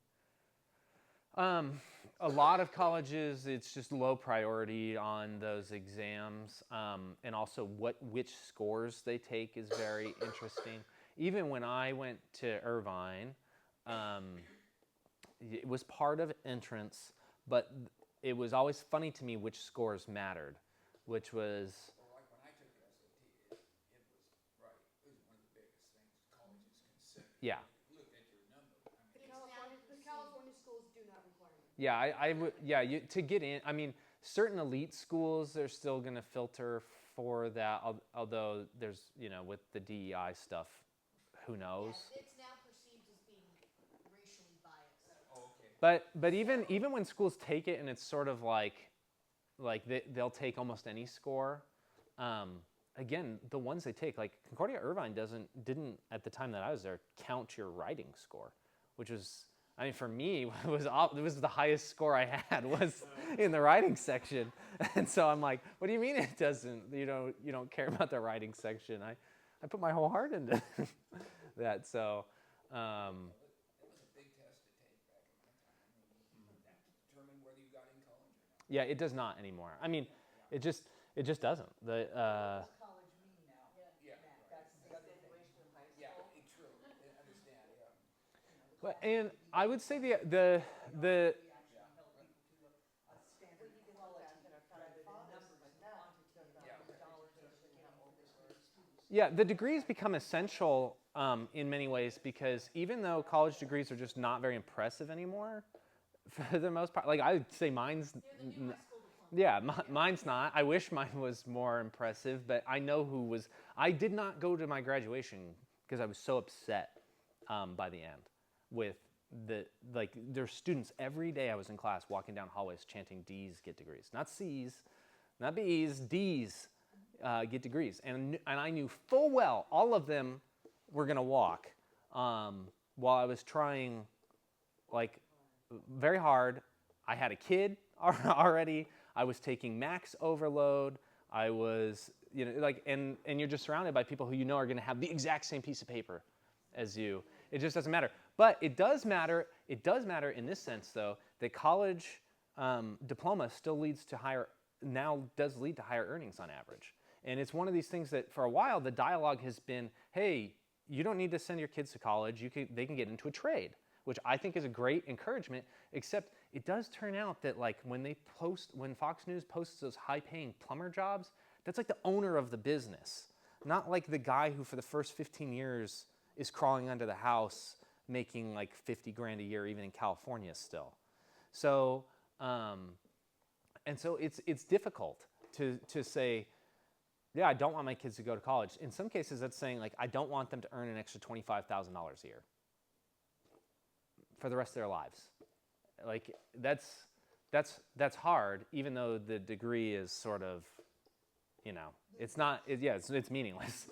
A lot of colleges, it's just low priority on those exams, and also which scores they take is very interesting. Even when I went to Irvine, it was part of entrance, but it was always funny to me which scores mattered, which was... Well, like when I took the SAT, it was right. It was one of the biggest things colleges consider. Yeah. Look at your number. I mean, The California schools do not require it. Yeah, I would. Yeah, to get in. I mean, certain elite schools, they're still going to filter for that. Although there's, you know, with the DEI stuff, who knows? Yeah, it's now perceived as being racially biased. oh, okay. But even when schools take it, and it's sort of like they'll take almost any score. Again, the ones they take, like Concordia Irvine didn't at the time that I was there count your writing score, which was, I mean, for me, it was the highest score I had was in the writing section. And so I'm like, what do you mean it doesn't? You don't care about the writing section? I put my whole heart into that. So It was a big test to take back in my time. I mean, that determined whether you got in college or not. yeah, it does not anymore. I mean, it just doesn't. College me now. Yeah, That's the other thing. yeah, true. I understand. Yeah. But, and I would say the We actually help people to a standard quality rather than numbers and quantity. yeah, the degrees become essential in many ways, because even though college degrees are just not very impressive anymore, for the most part, like I would say mine's, They're the new high school diploma. yeah, mine's not. I wish mine was more impressive, but I know who was. I did not go to my graduation because I was so upset by the end with there's students every day I was in class walking down hallways chanting D's get degrees, not C's, not B's, D's get degrees. And I knew full well all of them were going to walk while I was trying like very hard. I had a kid already. I was taking max overload. I was, and you're just surrounded by people who you know are going to have the exact same piece of paper as you. It just doesn't matter. But it does matter. It does matter in this sense, though, that college diploma still leads to does lead to higher earnings on average. And it's one of these things that for a while the dialogue has been, hey, you don't need to send your kids to college. They can get into a trade, which I think is a great encouragement, except it does turn out that like when Fox News posts those high-paying plumber jobs, that's like the owner of the business, not like the guy who for the first 15 years is crawling under the house making like 50 grand a year, even in California still. So, and so it's difficult to say, yeah, I don't want my kids to go to college. In some cases, that's saying like, I don't want them to earn an extra $25,000 a year for the rest of their lives. Like that's hard, even though the degree is sort of, it's not. It's meaningless.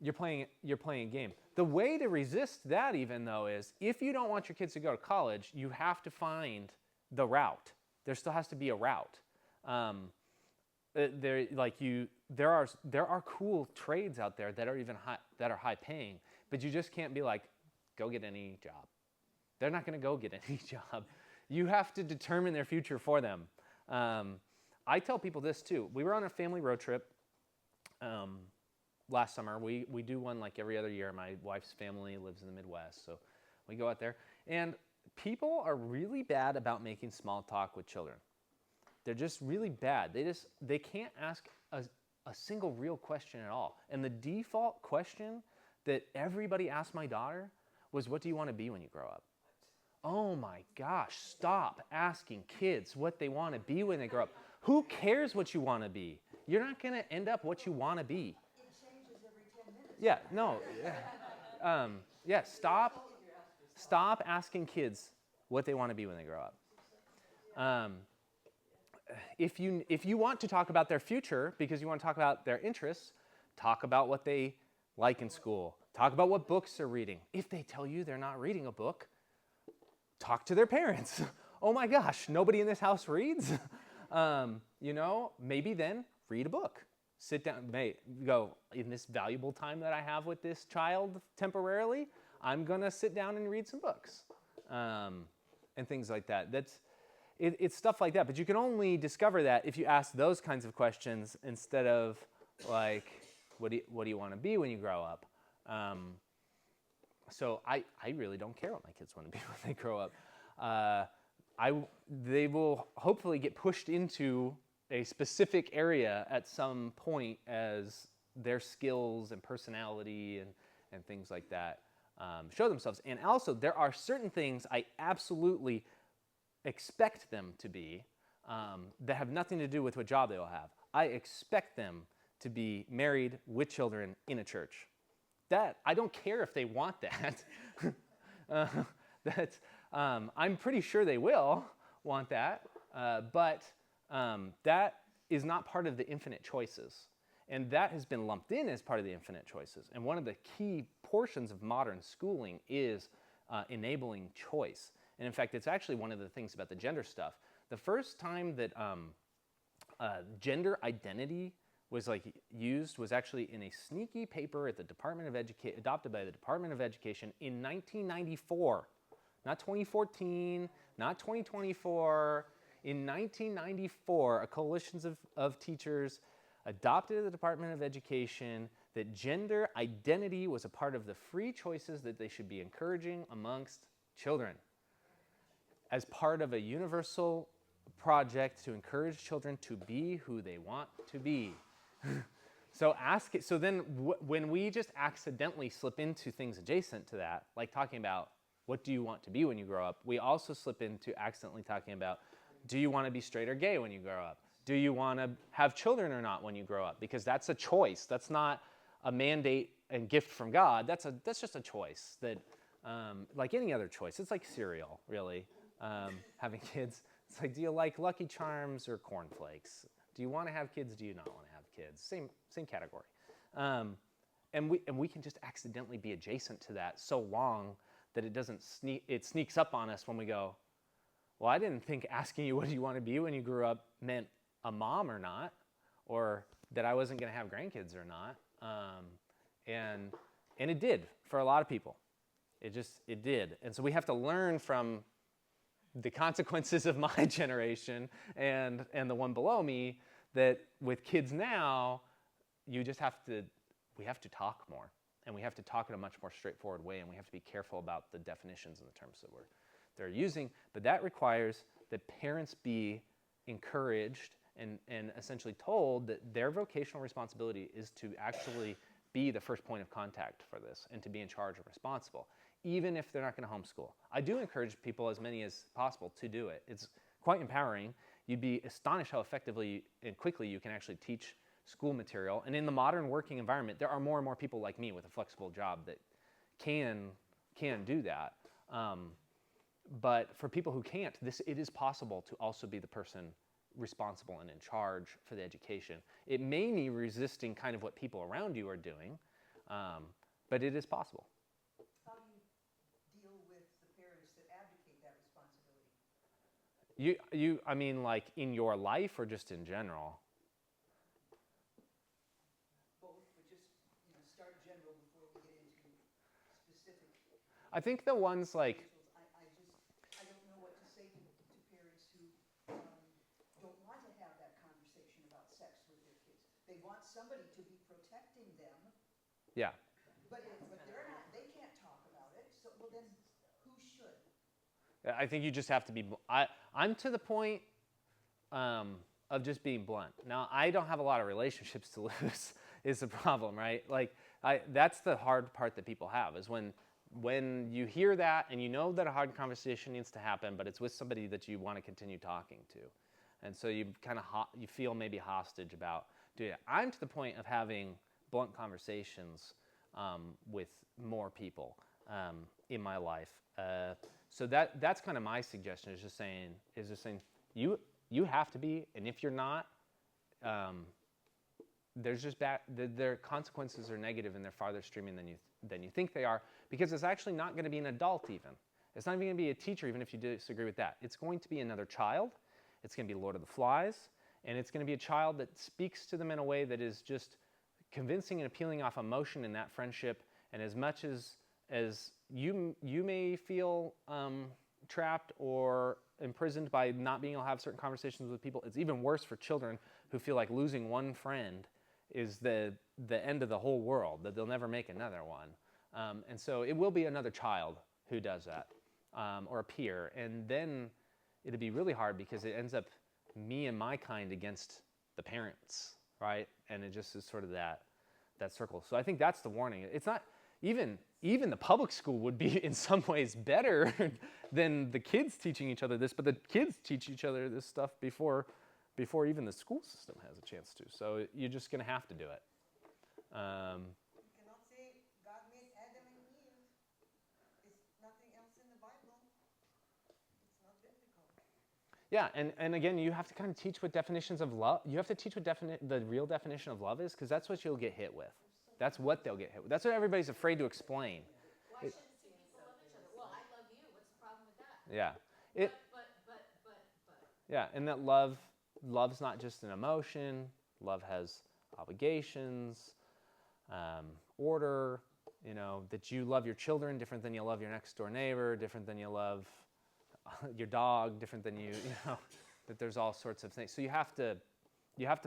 You're playing a game. The way to resist that, even though, is if you don't want your kids to go to college, you have to find the route. There still has to be a route. There are cool trades out there that are even high paying, but you just can't be like, go get any job. They're not going to go get any job. You have to determine their future for them. I tell people this too. We were on a family road trip last summer. We do one like every other year. My wife's family lives in the Midwest, so we go out there. And people are really bad about making small talk with children. They're just really bad. They can't ask a single real question at all. And the default question that everybody asked my daughter was, what do you want to be when you grow up? Oh my gosh, stop asking kids what they want to be when they grow up. Who cares what you want to be? You're not going to end up what you want to be. It changes every 10 minutes. Yeah, no. Stop asking kids what they want to be when they grow up. If you want to talk about their future because you want to talk about their interests, talk about what they like in school. Talk about what books they're reading. If they tell you they're not reading a book, talk to their parents. Oh my gosh, nobody in this house reads? Maybe then read a book. Sit down, go, in this valuable time that I have with this child temporarily, I'm going to sit down and read some books and things like that. It's stuff like that, but you can only discover that if you ask those kinds of questions instead of like, what do you want to be when you grow up? So I really don't care what my kids want to be when they grow up. They will hopefully get pushed into a specific area at some point as their skills and personality and things like that show themselves. And also, there are certain things I absolutely expect them to be that have nothing to do with what job they will have. I expect them to be married with children in a church. That I don't care if they want that. I'm pretty sure they will want that, but that is not part of the infinite choices. And that has been lumped in as part of the infinite choices. And one of the key portions of modern schooling is enabling choice. And in fact, it's actually one of the things about the gender stuff. The first time that gender identity was used was actually in a sneaky paper at the Department of Education, adopted by the Department of Education in 1994. Not 2014, not 2024. In 1994, a coalition of teachers adopted at the Department of Education that gender identity was a part of the free choices that they should be encouraging amongst children as part of a universal project to encourage children to be who they want to be. So then when we just accidentally slip into things adjacent to that, like talking about what do you want to be when you grow up, we also slip into accidentally talking about, do you want to be straight or gay when you grow up? Do you want to have children or not when you grow up? Because that's a choice. That's not a mandate and gift from God. That's just a choice that, like any other choice. It's like cereal, really. Having kids, It's like, do you like Lucky Charms or cornflakes? Do you want to have kids? Do you not want to have kids? Same category. And we can just accidentally be adjacent to that so long that it sneaks up on us when we go, well, I didn't think asking you what do you want to be when you grew up meant a mom or not, or that I wasn't going to have grandkids or not. And it did for a lot of people. It did. And so we have to learn from the consequences of my generation and the one below me, that with kids now, we have to talk more, and we have to talk in a much more straightforward way, and we have to be careful about the definitions and the terms that they're using. But that requires that parents be encouraged and essentially told that their vocational responsibility is to actually be the first point of contact for this and to be in charge and responsible, even if they're not going to homeschool. I do encourage people, as many as possible, to do it. It's quite empowering. You'd be astonished how effectively and quickly you can actually teach school material. And in the modern working environment, there are more and more people like me with a flexible job that can do that. But for people who can't, it is possible to also be the person responsible and in charge for the education. It may mean resisting kind of what people around you are doing, but it is possible. How do you deal with the parents that abdicate that responsibility? I mean, like in your life or just in general? Both, but just start general before we get into specific. I think the ones like, I don't know what to say to parents who don't want to have that conversation about sex with their kids. They want somebody to be protecting them, yeah. but they're not. They can't talk about it. So well, then who should? I think you just have to be. I'm to the point of just being blunt. Now, I don't have a lot of relationships to lose. Is the problem, right? Like, that's the hard part that people have, is when you hear that and you know that a hard conversation needs to happen, but it's with somebody that you want to continue talking to, and so you kind of you feel maybe hostage about doing it. I'm to the point of having blunt conversations with more people in my life. So that's kind of my suggestion, is just saying you have to be, and if you're not, there's just their consequences are negative and they're farther streaming than you think they are, because it's actually not going to be an adult even. It's not even going to be a teacher, even if you disagree with that. It's going to be another child. It's going to be Lord of the Flies, and it's going to be a child that speaks to them in a way that is just convincing and appealing off emotion in that friendship. And as much as you may feel trapped or imprisoned by not being able to have certain conversations with people, it's even worse for children who feel like losing one friend is the end of the whole world, that they'll never make another one. And so it will be another child who does that, or a peer. And then it'll be really hard, because it ends up me and my kind against the parents, right? And it just is sort of that circle. So I think that's the warning. It's not, even the public school would be in some ways better than the kids teaching each other this, but the kids teach each other this stuff before even the school system has a chance to. So you're just going to have to do it. You cannot say God made Adam and Eve. It's nothing else in the Bible. It's not biblical. Yeah, and again, you have to kind of teach what definitions of love, you have to teach what the real definition of love is, because that's what you'll get hit with. That's what they'll get hit with. That's what everybody's afraid to explain. Why shouldn't two people love each other? Well, I love you. What's the problem with that? Yeah. But. Yeah, and that love's not just an emotion. Love has obligations, order, that you love your children different than you love your next door neighbor, different than you love your dog, different than that there's all sorts of things. So you have to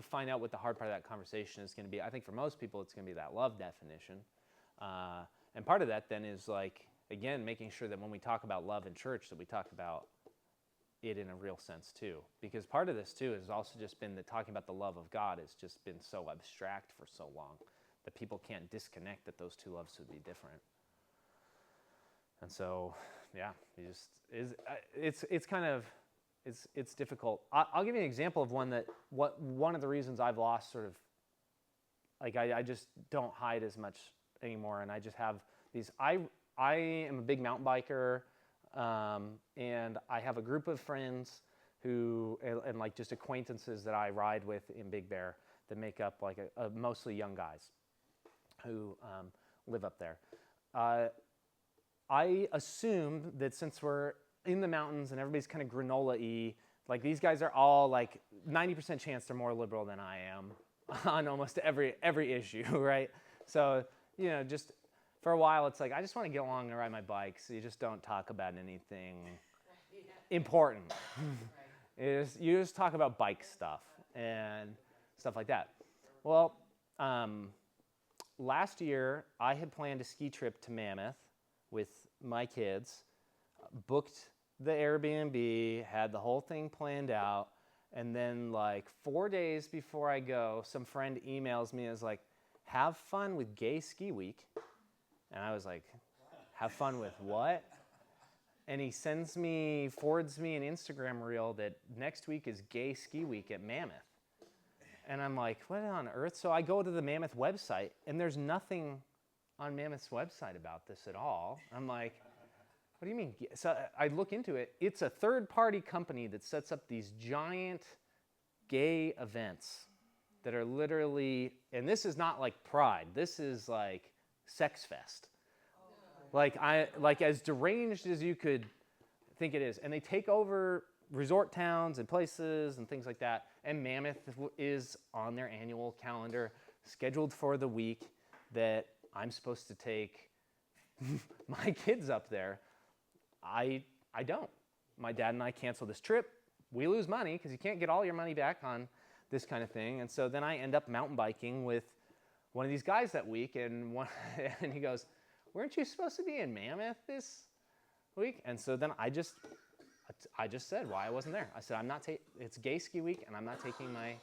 find out what the hard part of that conversation is going to be. I think for most people it's going to be that love definition. And part of that then is, like, again, making sure that when we talk about love in church, that we talk about it in a real sense too. Because part of this too has also just been that talking about the love of God has just been so abstract for so long that people can't disconnect that those two loves would be different. And so, yeah, it's difficult. I'll give you an example of one of the reasons I've lost sort of, like, I just don't hide as much anymore, and I just have these, I am a big mountain biker, and I have a group of friends and like just acquaintances that I ride with in Big Bear that make up like a mostly young guys who live up there. I assumed that since we're in the mountains and everybody's kind of granola-y, like these guys are all like 90% chance they're more liberal than I am on almost every issue, right? So, you know, just for a while it's like, I just want to get along and ride my bike, so you just don't talk about anything important. You just talk about bike stuff and stuff like that. Well, last year I had planned a ski trip to Mammoth with my kids, booked the Airbnb, had the whole thing planned out, and then like 4 days before I go, some friend emails me and is like, have fun with Gay Ski Week. And I was like, have fun with what? And he forwards me an Instagram reel that next week is Gay Ski Week at Mammoth. And I'm like, what on earth? So I go to the Mammoth website, and there's nothing on Mammoth's website about this at all. I'm like, what do you mean? So I look into it. It's a third-party company that sets up these giant gay events that are literally, and this is not like Pride. This is like Sex Fest. Like as deranged as you could think it is. And they take over resort towns and places and things like that. And Mammoth is on their annual calendar, scheduled for the week that I'm supposed to take my kids up there. I don't. My dad and I cancel this trip. We lose money because you can't get all your money back on this kind of thing. And so then I end up mountain biking with one of these guys that week, and he goes, weren't you supposed to be in Mammoth this week? And so then I just said why I wasn't there. I said, it's Gay Ski Week, and I'm not taking my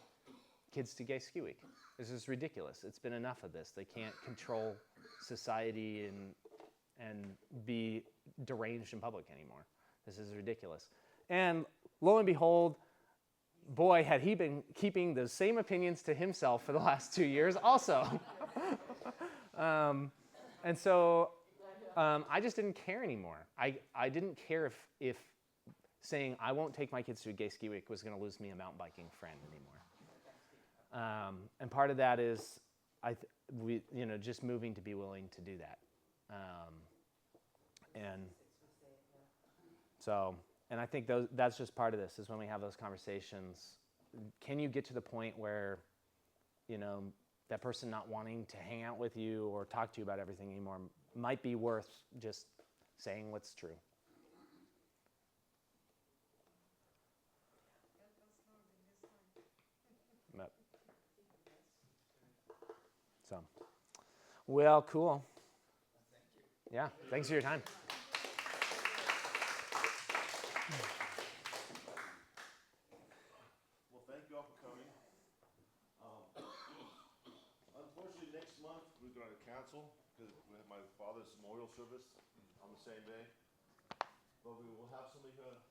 kids to Gay Ski Week. This is ridiculous. It's been enough of this. They can't control society and be deranged in public anymore. This is ridiculous. And lo and behold, boy, had he been keeping the same opinions to himself for the last 2 years also. And so I just didn't care anymore. I didn't care if saying I won't take my kids to a Gay Ski Week was going to lose me a mountain biking friend anymore. And part of that is just moving to be willing to do that. And I think that's just part of this, is when we have those conversations, can you get to the point where, that person not wanting to hang out with you or talk to you about everything anymore might be worth just saying what's true. Yep. So, well, cool. Yeah, thanks for your time. Well, thank you all for coming. Unfortunately, next month we're going to cancel because we have my father's memorial service on the same day. But we will have somebody here